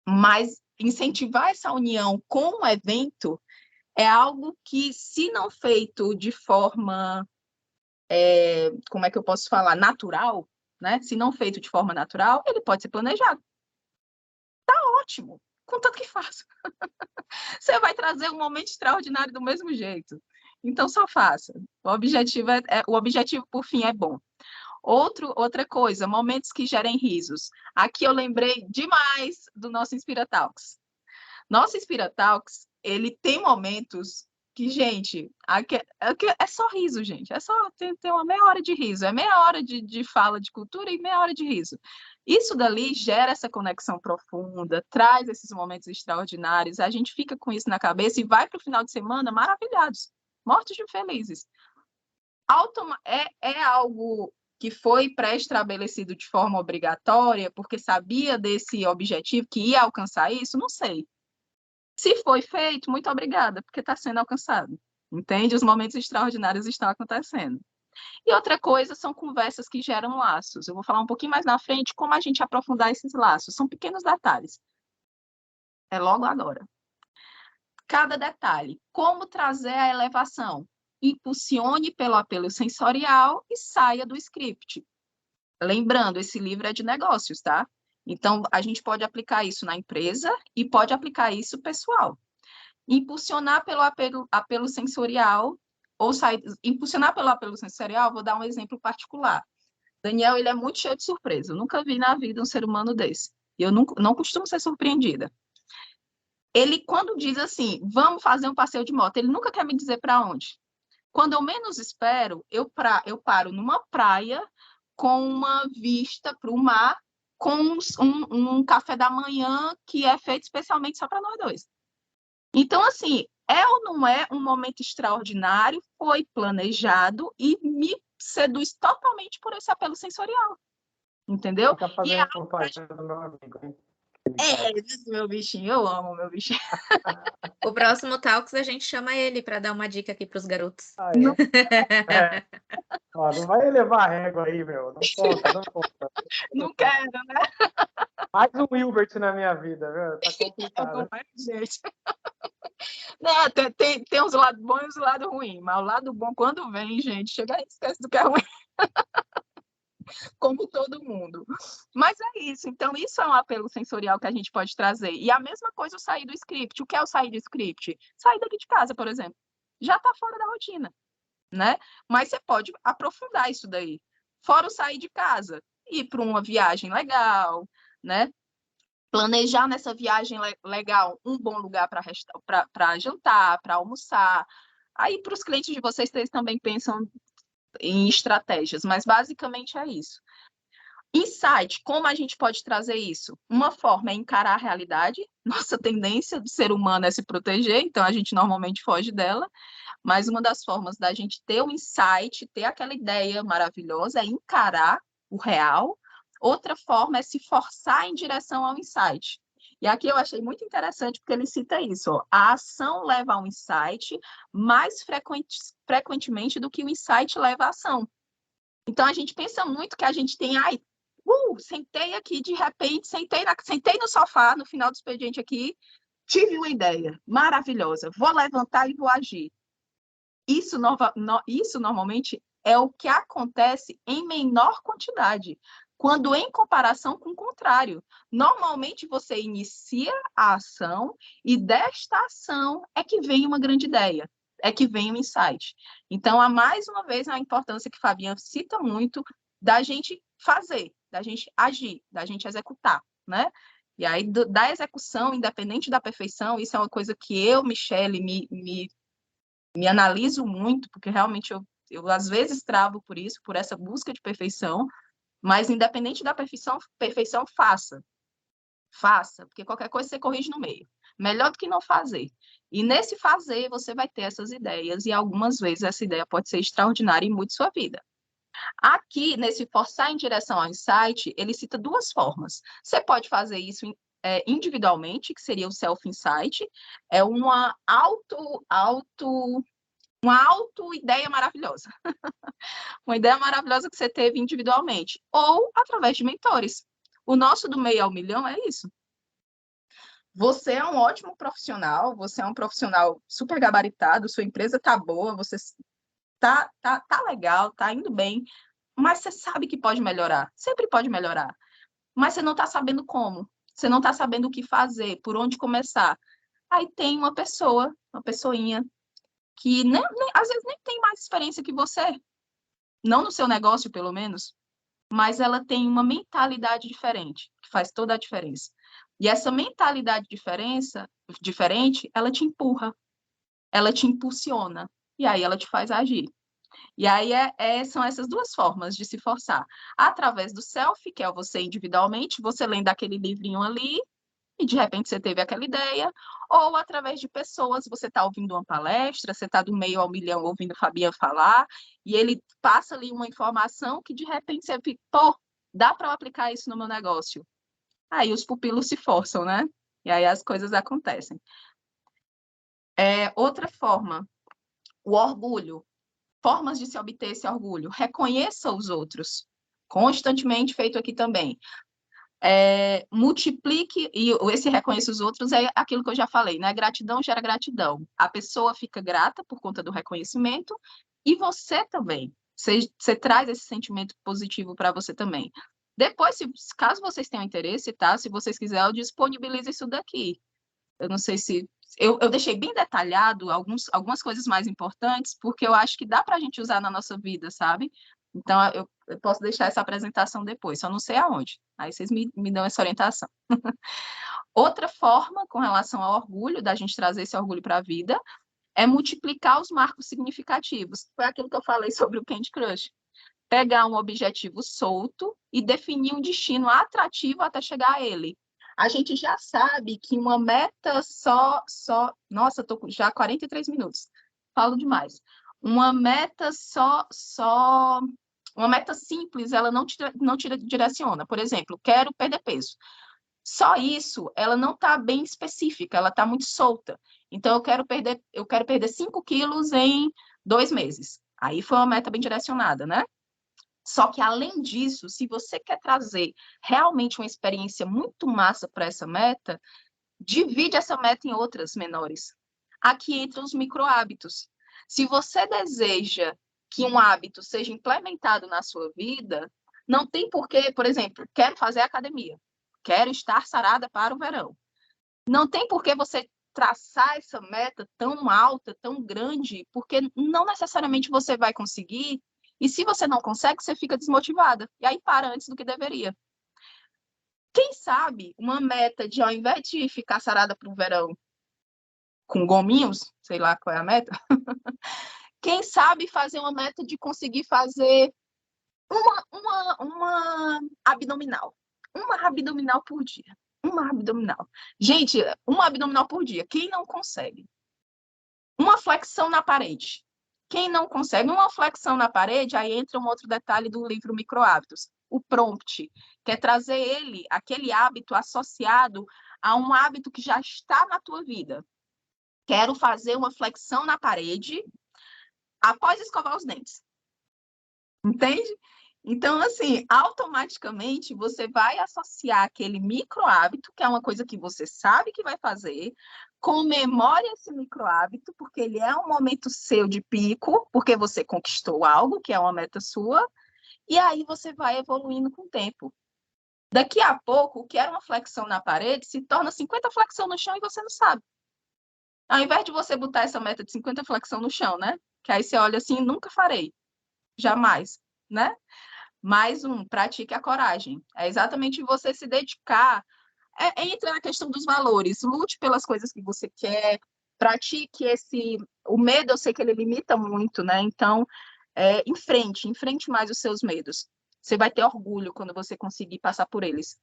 [SPEAKER 1] Mas incentivar essa união com o evento é algo que, se não feito de forma, como é que eu posso falar, natural, né? Se não feito de forma natural, ele pode ser planejado. Tá ótimo, contanto que faça. Você vai trazer um momento extraordinário do mesmo jeito. Então, só faça. O objetivo, por fim, é bom. Outra coisa, momentos que gerem risos. Aqui eu lembrei demais do nosso Inspira Talks. Nosso Inspira Talks, ele tem momentos que, gente, é só riso, gente. É só ter uma meia hora de riso. É meia hora de fala de cultura e meia hora de riso. Isso dali gera essa conexão profunda, traz esses momentos extraordinários. A gente fica com isso na cabeça e vai para o final de semana maravilhados, mortos de felizes. É algo que foi pré-estabelecido de forma obrigatória, porque sabia desse objetivo, que ia alcançar isso? Não sei. Se foi feito, muito obrigada, porque está sendo alcançado. Entende? Os momentos extraordinários estão acontecendo. E outra coisa são conversas que geram laços. Eu vou falar um pouquinho mais na frente como a gente aprofundar esses laços. São pequenos detalhes. É logo agora. Cada detalhe. Como trazer a elevação? Impulsione pelo apelo sensorial e saia do script. Lembrando, esse livro é de negócios, tá? Então, a gente pode aplicar isso na empresa e pode aplicar isso pessoal. Impulsionar pelo apelo sensorial, impulsionar pelo apelo sensorial, vou dar um exemplo particular. Daniel, ele é muito cheio de surpresa. Eu nunca vi na vida um ser humano desse. E eu não costumo ser surpreendida. Ele, quando diz assim, vamos fazer um passeio de moto, ele nunca quer me dizer para onde. Quando eu menos espero, eu paro numa praia com uma vista para o mar, com um café da manhã que é feito especialmente só para nós dois. Então, assim, é ou não é um momento extraordinário, foi planejado e me seduz totalmente por esse apelo sensorial, entendeu?
[SPEAKER 2] Fica fazendo companhia do meu amigo, hein?
[SPEAKER 1] Meu bichinho, eu amo meu bichinho.
[SPEAKER 3] O próximo Talks a gente chama ele para dar uma dica aqui para os garotos.
[SPEAKER 2] Ah, é? Ó, não vai elevar a régua aí, meu. Não conta, não conta.
[SPEAKER 1] Não quero, né?
[SPEAKER 2] Mais um Hilbert na minha vida, viu? Tá complicado.
[SPEAKER 1] Não é, gente. Não, tem uns lados bons e os lados ruins, mas o lado bom, quando vem, gente, chega e esquece do que é ruim. Como todo mundo. Mas é isso. Então, isso é um apelo sensorial que a gente pode trazer. E a mesma coisa o sair do script. O que é o sair do script? Sair daqui de casa, por exemplo. Já está fora da rotina, né? Mas você pode aprofundar isso daí. Fora o sair de casa, ir para uma viagem legal, né? Planejar nessa viagem legal um bom lugar para jantar, para almoçar. Aí, para os clientes de vocês também pensam em estratégias, mas basicamente é isso. Insight, como a gente pode trazer isso? Uma forma é encarar a realidade. Nossa tendência do ser humano é se proteger, então a gente normalmente foge dela. Mas uma das formas da gente ter um insight, ter aquela ideia maravilhosa, é encarar o real. Outra forma é se forçar em direção ao insight. E aqui eu achei muito interessante, porque ele cita isso: ó, a ação leva ao insight mais frequentemente do que o insight leva à ação. Então, a gente pensa muito que a gente tem, sentei aqui, de repente, sentei no sofá, no final do expediente aqui, tive uma ideia maravilhosa, vou levantar e vou agir. Isso normalmente é o que acontece em menor quantidade, quando em comparação com o contrário. Normalmente você inicia a ação e desta ação é que vem uma grande ideia, é que vem um insight. Então, há mais uma vez a importância que Fabiana cita muito da gente fazer, da gente agir, da gente executar, né? E aí, da execução, independente da perfeição, isso é uma coisa que eu, Michele, me analiso muito, porque realmente eu às vezes travo por isso, por essa busca de perfeição, mas independente da perfeição, faça, porque qualquer coisa você corrige no meio. Melhor do que não fazer. E nesse fazer, você vai ter essas ideias, e algumas vezes essa ideia pode ser extraordinária e mude sua vida. Aqui, nesse forçar em direção ao insight, ele cita duas formas. Você pode fazer isso individualmente, que seria o self-insight, é uma auto-ideia maravilhosa. Uma ideia maravilhosa que você teve individualmente, ou através de mentores. O nosso do Meio ao Milhão é isso. você é um ótimo profissional, você é um profissional super gabaritado, sua empresa tá boa, você tá legal, tá indo bem, mas você sabe que pode melhorar, sempre pode melhorar, mas você não está sabendo como, você não está sabendo o que fazer, por onde começar. Aí tem uma pessoa, uma pessoinha, que às vezes nem tem mais experiência que você, não no seu negócio, pelo menos, mas ela tem uma mentalidade diferente, que faz toda a diferença. E essa mentalidade diferente, ela te empurra, ela te impulsiona, e aí ela te faz agir. E aí são essas duas formas de se forçar. Através do self, que é você individualmente, você lendo aquele livrinho ali, e de repente você teve aquela ideia, ou através de pessoas, você está ouvindo uma palestra, você está do meio ao milhão ouvindo Fabian falar, e ele passa ali uma informação que de repente você fica, pô, dá para eu aplicar isso no meu negócio. Aí os pupilos se forçam, né? E aí as coisas acontecem. Outra forma, o orgulho. Formas de se obter esse orgulho. Reconheça os outros. Constantemente feito aqui também. Multiplique, e esse reconheça os outros é aquilo que eu já falei, né? Gratidão gera gratidão. A pessoa fica grata por conta do reconhecimento e você também. Você traz esse sentimento positivo para você também. Depois, caso vocês tenham interesse, tá? Se vocês quiserem, eu disponibilizo isso daqui. Eu não sei se... Eu deixei bem detalhado algumas coisas mais importantes, porque eu acho que dá para a gente usar na nossa vida, sabe? Então, eu posso deixar essa apresentação depois, só não sei aonde. Aí vocês me dão essa orientação. Outra forma, com relação ao orgulho, da gente trazer esse orgulho para a vida, é multiplicar os marcos significativos. Foi aquilo que eu falei sobre o Candy Crush. Pegar um objetivo solto e definir um destino atrativo até chegar a ele. A gente já sabe que uma meta Nossa, estou já 43 minutos. Falo demais. Uma meta Uma meta simples, ela não te direciona. Por exemplo, quero perder peso. Só isso, ela não está bem específica, ela está muito solta. Então, eu quero perder 5 quilos em 2 meses. Aí foi uma meta bem direcionada, né? Só que, além disso, se você quer trazer realmente uma experiência muito massa para essa meta, divide essa meta em outras menores. Aqui entram os micro-hábitos. Se você deseja que um hábito seja implementado na sua vida, não tem porquê, por exemplo, quero fazer academia, quero estar sarada para o verão. Não tem porquê você traçar essa meta tão alta, tão grande, porque não necessariamente você vai conseguir, e se você não consegue, você fica desmotivada, e aí para antes do que deveria. Quem sabe uma meta de, ao invés de ficar sarada para o verão com gominhos, sei lá qual é a meta, quem sabe fazer uma meta de conseguir fazer uma abdominal. Uma abdominal por dia. Uma abdominal. Gente, uma abdominal por dia. Quem não consegue? Uma flexão na parede. Quem não consegue uma flexão na parede, aí entra um outro detalhe do livro Microhábitos. O prompt, que é trazer aquele hábito associado a um hábito que já está na tua vida. Quero fazer uma flexão na parede após escovar os dentes. Entende? Então, assim, automaticamente você vai associar aquele micro hábito, que é uma coisa que você sabe que vai fazer, comemore esse micro hábito, porque ele é um momento seu de pico, porque você conquistou algo, que é uma meta sua, e aí você vai evoluindo com o tempo. Daqui a pouco, o que era uma flexão na parede se torna 50 flexão no chão e você não sabe. Ao invés de você botar essa meta de 50 flexão no chão, né? Que aí você olha assim, nunca farei, jamais, né? Mais pratique a coragem. É exatamente você se dedicar. Entra na questão dos valores. Lute pelas coisas que você quer. Pratique esse... O medo, eu sei que ele limita muito, né? Então, enfrente mais os seus medos. Você vai ter orgulho quando você conseguir passar por eles.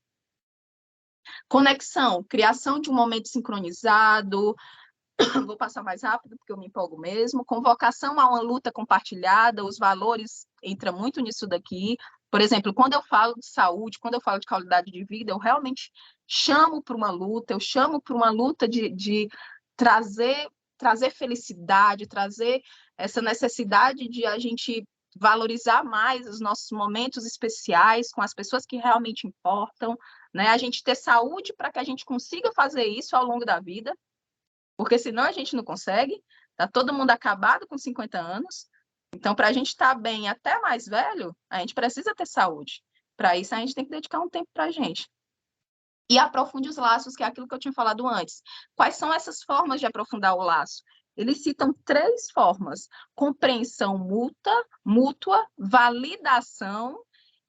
[SPEAKER 1] Conexão, criação de um momento sincronizado. Vou passar mais rápido, porque eu me empolgo mesmo. Convocação a uma luta compartilhada, os valores entram muito nisso daqui. Por exemplo, quando eu falo de saúde, quando eu falo de qualidade de vida, eu realmente chamo para uma luta, eu chamo para uma luta de trazer felicidade, trazer essa necessidade de a gente valorizar mais os nossos momentos especiais com as pessoas que realmente importam, né? A gente ter saúde para que a gente consiga fazer isso ao longo da vida, porque senão a gente não consegue. Tá todo mundo acabado com 50 anos. Então, para a gente estar bem até mais velho, a gente precisa ter saúde. Para isso, a gente tem que dedicar um tempo para a gente. E aprofunde os laços, que é aquilo que eu tinha falado antes. Quais são essas formas de aprofundar o laço? Eles citam 3 formas: compreensão mútua, validação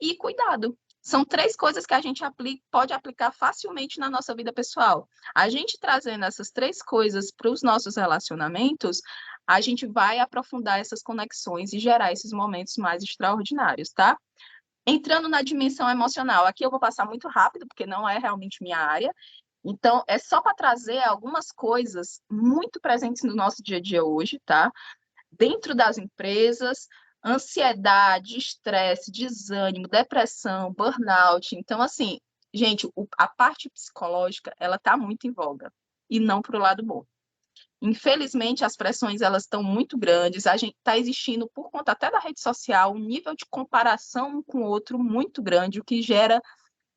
[SPEAKER 1] e cuidado. São 3 coisas que a gente pode aplicar facilmente na nossa vida pessoal. A gente trazendo essas 3 coisas para os nossos relacionamentos, a gente vai aprofundar essas conexões e gerar esses momentos mais extraordinários, tá? Entrando na dimensão emocional, aqui eu vou passar muito rápido, porque não é realmente minha área. Então, é só para trazer algumas coisas muito presentes no nosso dia a dia hoje, tá? Dentro das empresas, ansiedade, estresse, desânimo, depressão, burnout. Então, assim, gente, a parte psicológica, ela está muito em voga, e não para o lado bom. Infelizmente, as pressões elas estão muito grandes, a gente está existindo, por conta até da rede social, um nível de comparação um com o outro muito grande, o que gera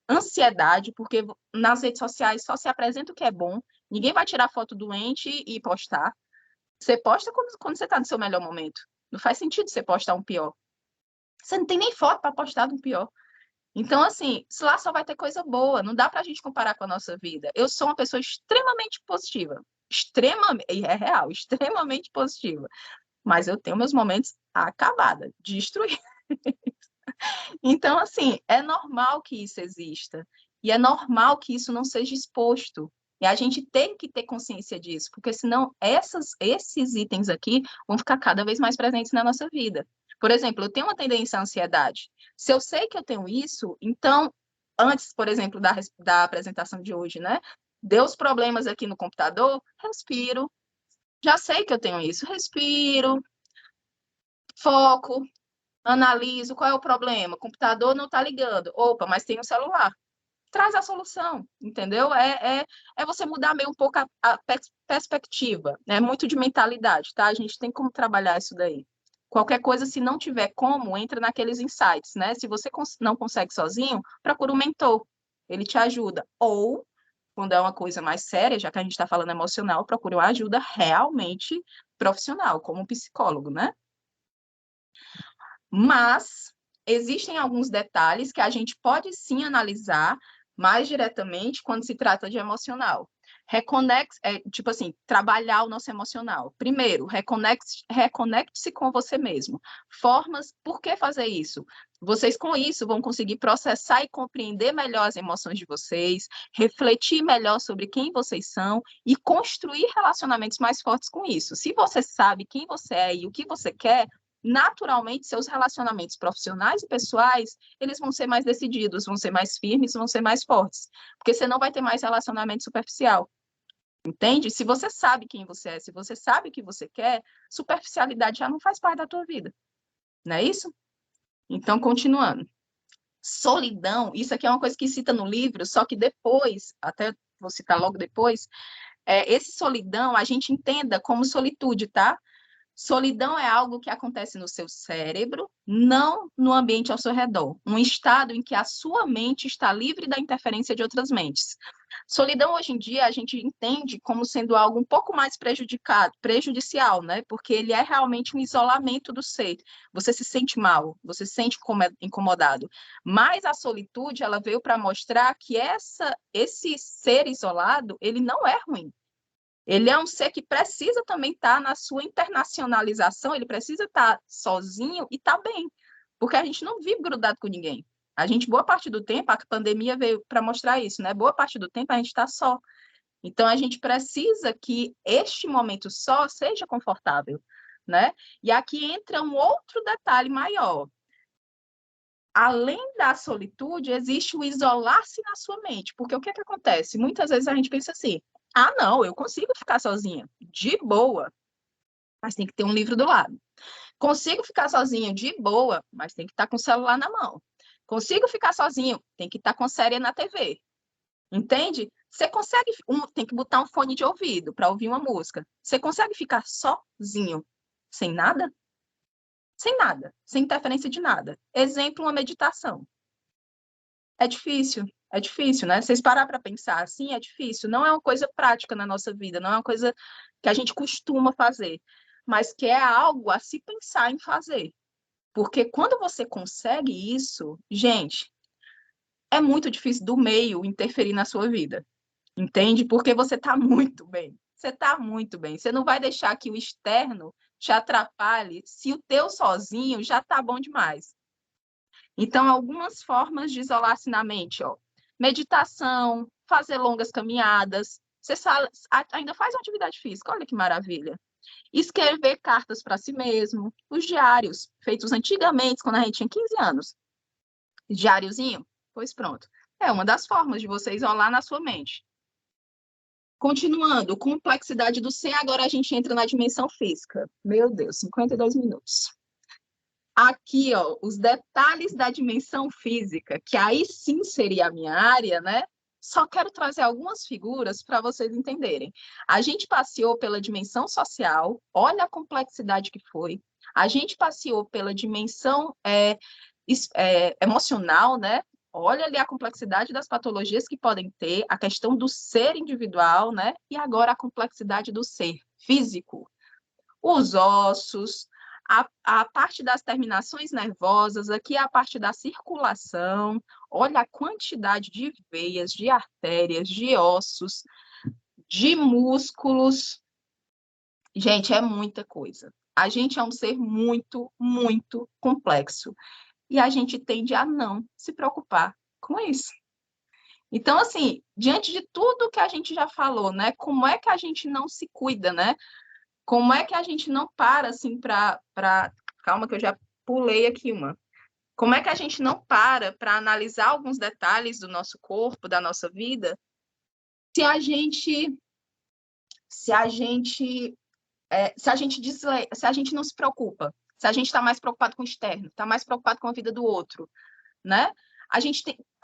[SPEAKER 1] ansiedade, porque nas redes sociais só se apresenta o que é bom, ninguém vai tirar foto doente e postar. Você posta quando você está no seu melhor momento. Não faz sentido você postar um pior. Você não tem nem foto para postar de um pior. Então, assim, lá só vai ter coisa boa, não dá para a gente comparar com a nossa vida. Eu sou uma pessoa extremamente positiva, extremamente, é real, extremamente positiva, mas eu tenho meus momentos acabada, destruída. Então, assim, é normal que isso exista, e é normal que isso não seja exposto. E a gente tem que ter consciência disso, porque senão esses itens aqui vão ficar cada vez mais presentes na nossa vida. Por exemplo, eu tenho uma tendência à ansiedade. Se eu sei que eu tenho isso, então, antes, por exemplo, da apresentação de hoje, né? Deu os problemas aqui no computador, respiro. Já sei que eu tenho isso, respiro, foco, analiso qual é o problema. O computador não está ligando. Opa, mas tem o celular. Traz a solução, entendeu? É você mudar meio um pouco a perspectiva. É muito de mentalidade, tá? A gente tem como trabalhar isso daí. Qualquer coisa, se não tiver como, entra naqueles insights, né? Se você não consegue sozinho, procura um mentor. Ele te ajuda. Ou, quando é uma coisa mais séria, já que a gente está falando emocional, procure uma ajuda realmente profissional, como um psicólogo, né? Mas existem alguns detalhes que a gente pode sim analisar mais diretamente quando se trata de emocional. Tipo assim, trabalhar o nosso emocional. Primeiro, reconecte-se com você mesmo. Formas, por que fazer isso? Vocês com isso vão conseguir processar e compreender melhor as emoções de vocês, refletir melhor sobre quem vocês são e construir relacionamentos mais fortes com isso. Se você sabe quem você é e o que você quer, naturalmente, seus relacionamentos profissionais e pessoais, eles vão ser mais decididos, vão ser mais firmes, vão ser mais fortes. Porque você não vai ter mais relacionamento superficial. Entende? Se você sabe quem você é, se você sabe o que você quer, superficialidade já não faz parte da tua vida. Não é isso? Então, continuando. Solidão, isso aqui é uma coisa que cita no livro, só que depois, até vou citar logo depois, esse solidão a gente entenda como solitude, tá? Solidão é algo que acontece no seu cérebro, não no ambiente ao seu redor. Um estado em que a sua mente está livre da interferência de outras mentes. Solidão, hoje em dia, a gente entende como sendo algo um pouco mais prejudicial, né? Porque ele é realmente um isolamento do ser. Você se sente mal, você se sente incomodado. Mas a solitude, ela veio para mostrar que esse ser isolado, ele não é ruim. Ele é um ser que precisa também estar na sua internacionalização, ele precisa estar sozinho e estar bem, porque a gente não vive grudado com ninguém. A gente, boa parte do tempo, a pandemia veio para mostrar isso, né? Boa parte do tempo a gente está só. Então, a gente precisa que este momento só seja confortável, né? E aqui entra um outro detalhe maior. Além da solitude, existe o isolar-se na sua mente, porque o que acontece? Muitas vezes a gente pensa assim, não, eu consigo ficar sozinha, de boa, mas tem que ter um livro do lado. Consigo ficar sozinho de boa, mas tem que estar com o celular na mão. Consigo ficar sozinho, tem que estar com série na TV. Entende? Você consegue, tem que botar um fone de ouvido para ouvir uma música. Você consegue ficar sozinho, sem nada? Sem nada, sem interferência de nada. Exemplo, uma meditação. É difícil, É difícil, né? Vocês parar para pensar assim, é difícil. Não é uma coisa prática na nossa vida, não é uma coisa que a gente costuma fazer, mas que é algo a se pensar em fazer. Porque quando você consegue isso, gente, é muito difícil do meio interferir na sua vida, entende? Porque você está muito bem. Você está muito bem. Você não vai deixar que o externo te atrapalhe se o teu sozinho já está bom demais. Então, algumas formas de isolar-se na mente, ó. Meditação, fazer longas caminhadas. Você ainda faz uma atividade física, olha que maravilha. Escrever cartas para si mesmo, os diários, feitos antigamente, quando a gente tinha 15 anos. Diáriozinho? Pois pronto. É uma das formas de você isolar na sua mente. Continuando, complexidade do ser, agora a gente entra na dimensão física. Meu Deus, 52 minutos. Aqui, ó, os detalhes da dimensão física, que aí sim seria a minha área, né? Só quero trazer algumas figuras para vocês entenderem. A gente passeou pela dimensão social, olha a complexidade que foi. A gente passeou pela dimensão emocional, né? Olha ali a complexidade das patologias que podem ter, a questão do ser individual, né? E agora a complexidade do ser físico. Os ossos, a parte das terminações nervosas, aqui a parte da circulação, olha a quantidade de veias, de artérias, de ossos, de músculos. Gente, é muita coisa. A gente é um ser muito, muito complexo. E a gente tende a não se preocupar com isso. Então, assim, diante de tudo que a gente já falou, né? Como é que a gente não se cuida, né? Como é que a gente não para, assim, para... Calma que eu já pulei aqui uma. Como é que a gente não para analisar alguns detalhes do nosso corpo, da nossa vida, se a gente não se preocupa, se a gente está mais preocupado com o externo, está mais preocupado com a vida do outro, né?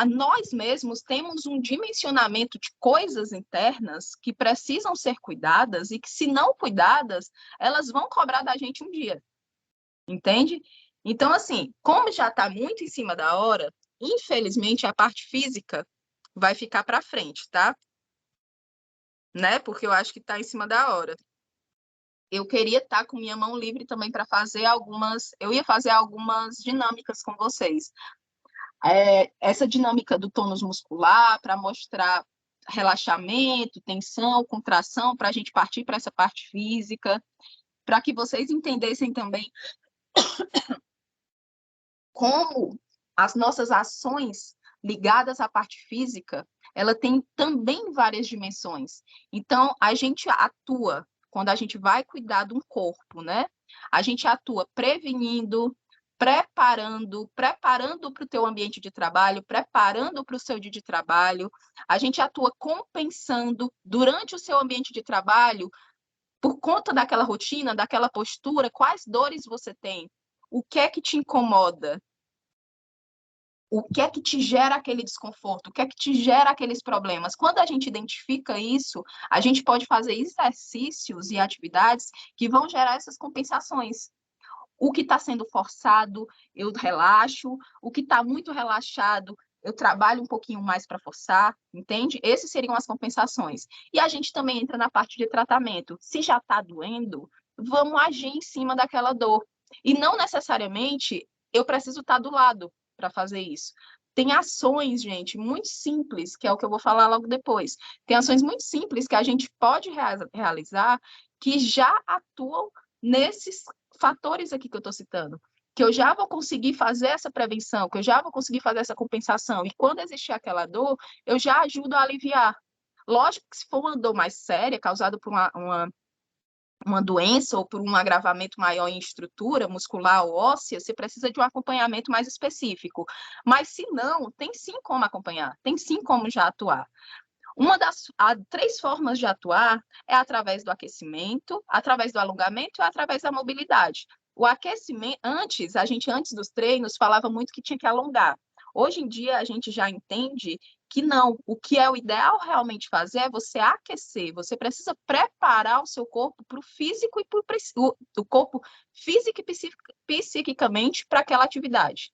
[SPEAKER 1] Nós mesmos temos um dimensionamento de coisas internas que precisam ser cuidadas e que, se não cuidadas, elas vão cobrar da gente um dia, entende? Então, assim, como já está muito em cima da hora, infelizmente a parte física vai ficar para frente, tá? Né? Porque eu acho que está em cima da hora. Eu queria estar com minha mão livre também para fazer eu ia fazer algumas dinâmicas com vocês. Essa dinâmica do tônus muscular, para mostrar relaxamento, tensão, contração, para a gente partir para essa parte física, para que vocês entendessem também como as nossas ações ligadas à parte física, ela tem também várias dimensões. Então, a gente atua, quando a gente vai cuidar de um corpo, né? A gente atua prevenindo, preparando para o teu ambiente de trabalho, preparando para o seu dia de trabalho. A gente atua compensando durante o seu ambiente de trabalho, por conta daquela rotina, daquela postura, quais dores você tem, o que é que te incomoda, o que é que te gera aquele desconforto, o que é que te gera aqueles problemas. Quando a gente identifica isso, a gente pode fazer exercícios e atividades que vão gerar essas compensações. O que está sendo forçado, eu relaxo. O que está muito relaxado, eu trabalho um pouquinho mais para forçar, entende? Essas seriam as compensações. E a gente também entra na parte de tratamento. Se já está doendo, vamos agir em cima daquela dor. E não necessariamente eu preciso estar do lado para fazer isso. Tem ações, gente, muito simples, que é o que eu vou falar logo depois. Tem ações muito simples que a gente pode realizar que já atuam nesses fatores aqui que eu estou citando, que eu já vou conseguir fazer essa prevenção, que eu já vou conseguir fazer essa compensação, e quando existir aquela dor, eu já ajudo a aliviar. Lógico que se for uma dor mais séria, causada por uma doença ou por um agravamento maior em estrutura muscular ou óssea, você precisa de um acompanhamento mais específico. Mas se não, tem sim como acompanhar, tem sim como já atuar. Há 3 formas de atuar é através do aquecimento, através do alongamento e através da mobilidade. O aquecimento, antes dos treinos, falava muito que tinha que alongar. Hoje em dia, a gente já entende que não. O que é o ideal realmente fazer é você aquecer. Você precisa preparar o seu corpo para o físico e o corpo físico e psiquicamente para aquela atividade.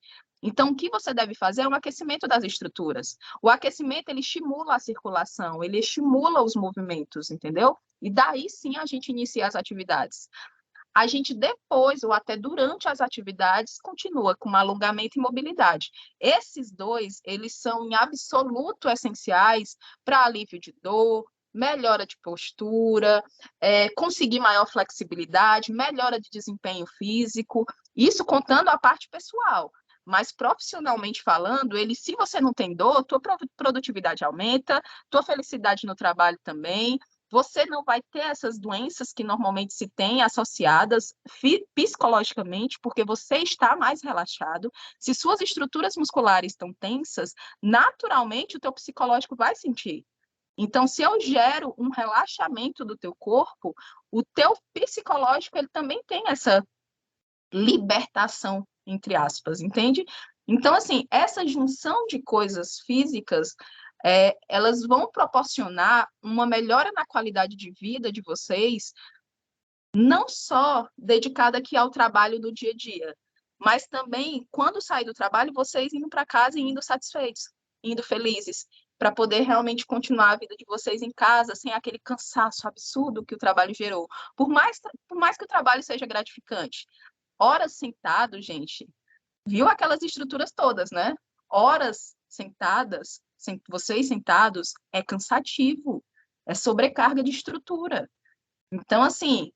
[SPEAKER 1] Então, o que você deve fazer é um aquecimento das estruturas. O aquecimento, ele estimula a circulação, ele estimula os movimentos, entendeu? E daí sim a gente inicia as atividades. A gente depois, ou até durante as atividades, continua com alongamento e mobilidade. Esses dois, eles são em absoluto essenciais para alívio de dor, melhora de postura, conseguir maior flexibilidade, melhora de desempenho físico, isso contando a parte pessoal. Mas profissionalmente falando, se você não tem dor, tua produtividade aumenta, tua felicidade no trabalho também, você não vai ter essas doenças que normalmente se têm associadas psicologicamente, porque você está mais relaxado. Se suas estruturas musculares estão tensas, naturalmente o teu psicológico vai sentir. Então, se eu gero um relaxamento do teu corpo, o teu psicológico ele também tem essa libertação, entre aspas, entende? Então, assim, essa junção de coisas físicas, elas vão proporcionar uma melhora na qualidade de vida de vocês, não só dedicada aqui ao trabalho do dia a dia, mas também, quando sair do trabalho, vocês indo para casa e indo satisfeitos, indo felizes, para poder realmente continuar a vida de vocês em casa, sem aquele cansaço absurdo que o trabalho gerou. Por mais que o trabalho seja gratificante, horas sentado, gente, viu aquelas estruturas todas, né? Horas sentadas, vocês sentados, é cansativo, é sobrecarga de estrutura. Então, assim,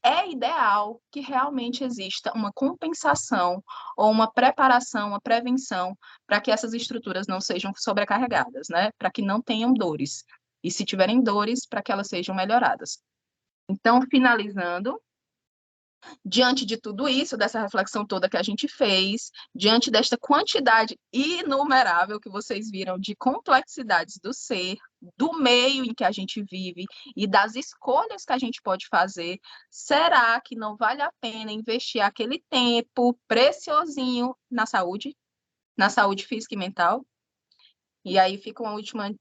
[SPEAKER 1] é ideal que realmente exista uma compensação ou uma preparação, uma prevenção para que essas estruturas não sejam sobrecarregadas, né? Para que não tenham dores. E se tiverem dores, para que elas sejam melhoradas. Então, finalizando, diante de tudo isso, dessa reflexão toda que a gente fez, diante desta quantidade inumerável que vocês viram de complexidades do ser, do meio em que a gente vive e das escolhas que a gente pode fazer, será que não vale a pena investir aquele tempo preciosinho na saúde física e mental? E aí fica uma última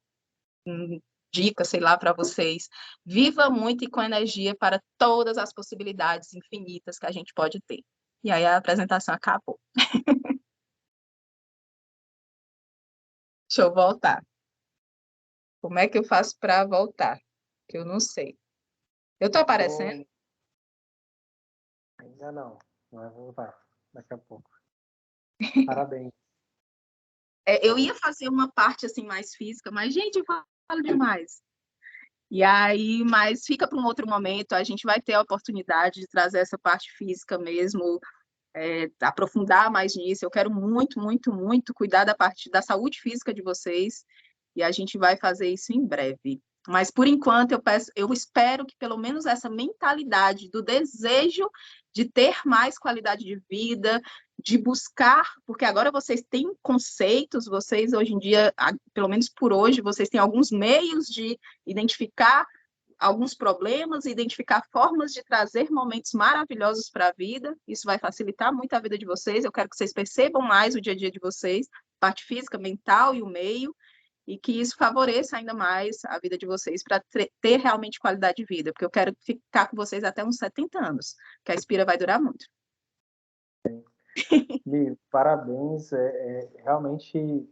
[SPEAKER 1] dica, sei lá, para vocês. Viva muito e com energia para todas as possibilidades infinitas que a gente pode ter. E aí a apresentação acabou. Deixa eu voltar. Como é que eu faço para voltar? Que eu não sei. Eu estou aparecendo?
[SPEAKER 2] Ainda não. Vai voltar daqui a pouco. Parabéns.
[SPEAKER 1] Eu ia fazer uma parte assim mais física, mas, gente, eu falo demais. E aí, mas fica para um outro momento, a gente vai ter a oportunidade de trazer essa parte física mesmo, aprofundar mais nisso. Eu quero muito, muito, muito cuidar da parte da saúde física de vocês e a gente vai fazer isso em breve. Mas por enquanto eu espero que pelo menos essa mentalidade do desejo de ter mais qualidade de vida, de buscar, porque agora vocês têm conceitos, vocês hoje em dia, pelo menos por hoje, vocês têm alguns meios de identificar alguns problemas, identificar formas de trazer momentos maravilhosos para a vida. Isso vai facilitar muito a vida de vocês. Eu quero que vocês percebam mais o dia a dia de vocês, parte física, mental e o meio, e que isso favoreça ainda mais a vida de vocês para ter realmente qualidade de vida, porque eu quero ficar com vocês até uns 70 anos, que a Inspira vai durar muito.
[SPEAKER 2] Li, parabéns. Realmente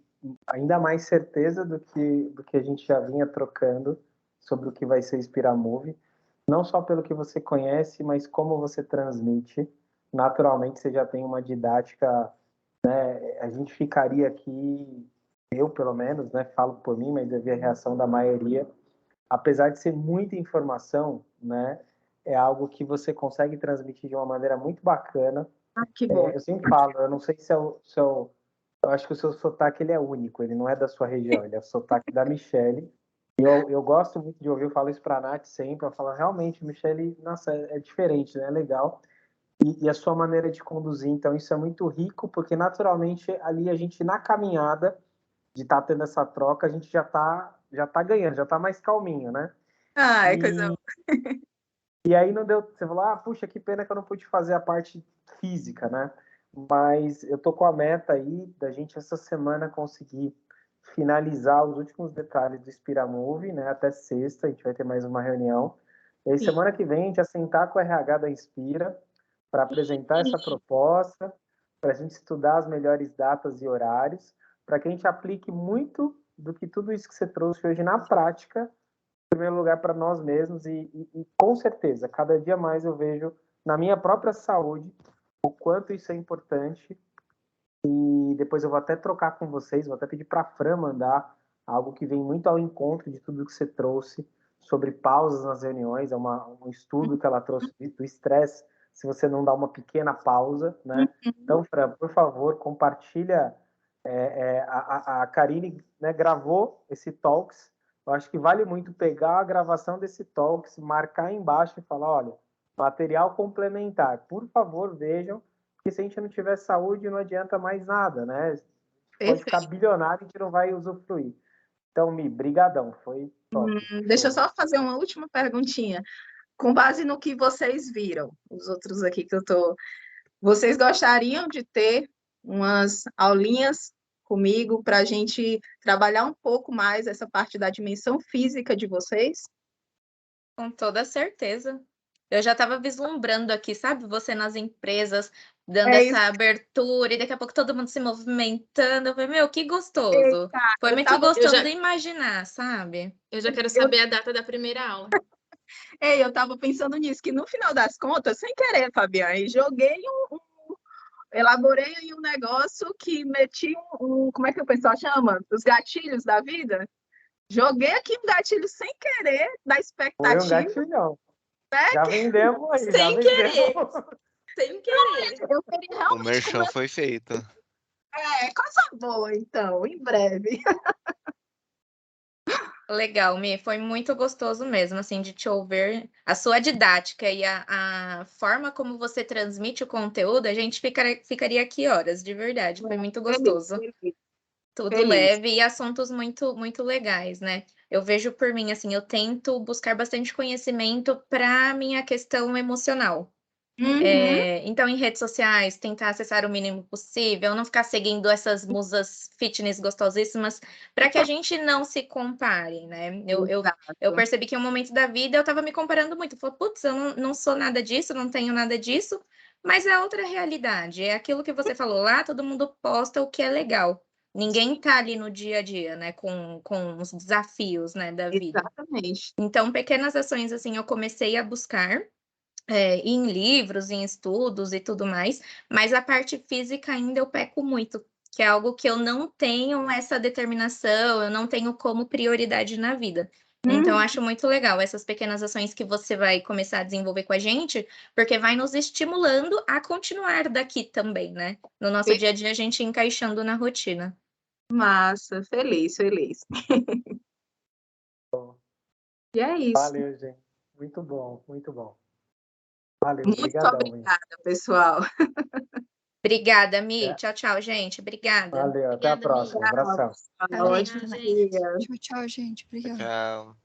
[SPEAKER 2] ainda mais certeza do que a gente já vinha trocando sobre o que vai ser Inspiramove, não só pelo que você conhece, mas como você transmite. Naturalmente, você já tem uma didática, né? A gente ficaria aqui, eu pelo menos, né? Falo por mim, mas eu vi a reação da maioria. Apesar de ser muita informação, né? É algo que você consegue transmitir de uma maneira muito bacana.
[SPEAKER 1] Que bom.
[SPEAKER 2] Eu sempre falo, eu não sei se é o seu... Eu acho que o seu sotaque ele é único, ele não é da sua região, ele é o sotaque da Michelle. E eu gosto muito de ouvir, eu falo isso para a Nath sempre, eu falo, realmente, Michelle, nossa, é diferente, né? É legal. E a sua maneira de conduzir, então isso é muito rico, porque naturalmente ali a gente, na caminhada de estar tendo essa troca, a gente já tá ganhando, já tá mais calminho, né?
[SPEAKER 1] É coisa...
[SPEAKER 2] E aí não deu, você falou, puxa, que pena que eu não pude fazer a parte física, né? Mas eu tô com a meta aí da gente essa semana conseguir finalizar os últimos detalhes do Inspiramove, né? Até sexta, a gente vai ter mais uma reunião. E aí, semana que vem, a gente vai sentar com o RH da Inspira para apresentar essa proposta, para a gente estudar as melhores datas e horários, para que a gente aplique muito do que tudo isso que você trouxe hoje na prática, em primeiro lugar para nós mesmos e com certeza, cada dia mais eu vejo na minha própria saúde o quanto isso é importante. E depois eu vou até trocar com vocês, vou até pedir para a Fran mandar algo que vem muito ao encontro de tudo que você trouxe sobre pausas nas reuniões, é um estudo que ela trouxe do estresse, se você não dá uma pequena pausa, né? Então, Fran, por favor, compartilha. A Karine, né, gravou esse Talks, eu acho que vale muito pegar a gravação desse Talks, marcar embaixo e falar, olha, material complementar, por favor, vejam, porque se a gente não tiver saúde, não adianta mais nada, né? Pode ficar
[SPEAKER 1] Perfeito.
[SPEAKER 2] bilionário e a gente não vai usufruir. Então, Mi, brigadão, foi top.
[SPEAKER 1] Deixa eu
[SPEAKER 2] Show.
[SPEAKER 1] só fazer uma última perguntinha. Com base no que vocês viram, os outros aqui que eu tô, vocês gostariam de ter umas aulinhas comigo para a gente trabalhar um pouco mais essa parte da dimensão física de vocês?
[SPEAKER 3] Com toda certeza. Eu já estava vislumbrando aqui, sabe? Você nas empresas, dando
[SPEAKER 1] É isso.
[SPEAKER 3] essa abertura, e daqui a pouco todo mundo se movimentando. Eu falei, meu, que gostoso.
[SPEAKER 1] Eita,
[SPEAKER 3] Foi
[SPEAKER 1] eu
[SPEAKER 3] muito
[SPEAKER 1] tava,
[SPEAKER 3] gostoso de imaginar, sabe?
[SPEAKER 4] Eu já quero
[SPEAKER 1] eu,
[SPEAKER 4] saber a data da primeira aula.
[SPEAKER 1] eu tava pensando nisso, que no final das contas, sem querer, Fabiane, elaborei aí um negócio que meti como é que o pessoal chama? Os gatilhos da vida. Joguei aqui um gatilho sem querer, da
[SPEAKER 2] Foi um
[SPEAKER 1] expectativa,
[SPEAKER 2] gatilhão.
[SPEAKER 1] né?
[SPEAKER 2] Já vendemos aí, já
[SPEAKER 3] Sem querer.
[SPEAKER 2] vendemos.
[SPEAKER 3] Sem querer.
[SPEAKER 1] Eu queria
[SPEAKER 5] O
[SPEAKER 1] realmente
[SPEAKER 5] merchan foi feito.
[SPEAKER 1] coisa boa, então, em breve.
[SPEAKER 3] Legal, Mi, foi muito gostoso mesmo, assim, de te ouvir. A sua didática e a forma como você transmite o conteúdo, a gente ficaria aqui horas, de verdade. Foi muito gostoso.
[SPEAKER 1] Feliz.
[SPEAKER 3] Tudo
[SPEAKER 1] Feliz.
[SPEAKER 3] leve e assuntos muito, muito legais, né? Eu vejo por mim, assim, eu tento buscar bastante conhecimento para minha questão emocional. Então, em redes sociais, tentar acessar o mínimo possível, não ficar seguindo essas musas fitness gostosíssimas, para que a gente não se compare, né? Eu percebi que em um momento da vida eu estava me comparando muito. Falei, putz, eu não sou nada disso, não tenho nada disso, mas é outra realidade. É aquilo que você falou lá, todo mundo posta o que é legal. Ninguém tá ali no dia a dia, né, com os desafios, né, da vida.
[SPEAKER 1] Exatamente.
[SPEAKER 3] Então, pequenas ações, assim, eu comecei a buscar em livros, em estudos e tudo mais, mas a parte física ainda eu peco muito, que é algo que eu não tenho essa determinação, eu não tenho como prioridade na vida. Então, eu acho muito legal essas pequenas ações que você vai começar a desenvolver com a gente, porque vai nos estimulando a continuar daqui também, né? No nosso dia a dia, a gente encaixando na rotina.
[SPEAKER 1] Massa, feliz. E é isso.
[SPEAKER 2] Valeu, gente. Muito bom, muito bom. Valeu,
[SPEAKER 1] Muito
[SPEAKER 2] brigadão.
[SPEAKER 1] obrigada, pessoal.
[SPEAKER 3] Obrigada, Mi. Tchau, tchau, gente. Obrigada.
[SPEAKER 2] Valeu, até a
[SPEAKER 4] Obrigada,
[SPEAKER 2] próxima.
[SPEAKER 4] Mi.
[SPEAKER 2] Abração.
[SPEAKER 1] Ótimo
[SPEAKER 4] Tchau,
[SPEAKER 1] dia.
[SPEAKER 4] gente.
[SPEAKER 6] Tchau, tchau, gente. Obrigada.
[SPEAKER 5] Tchau.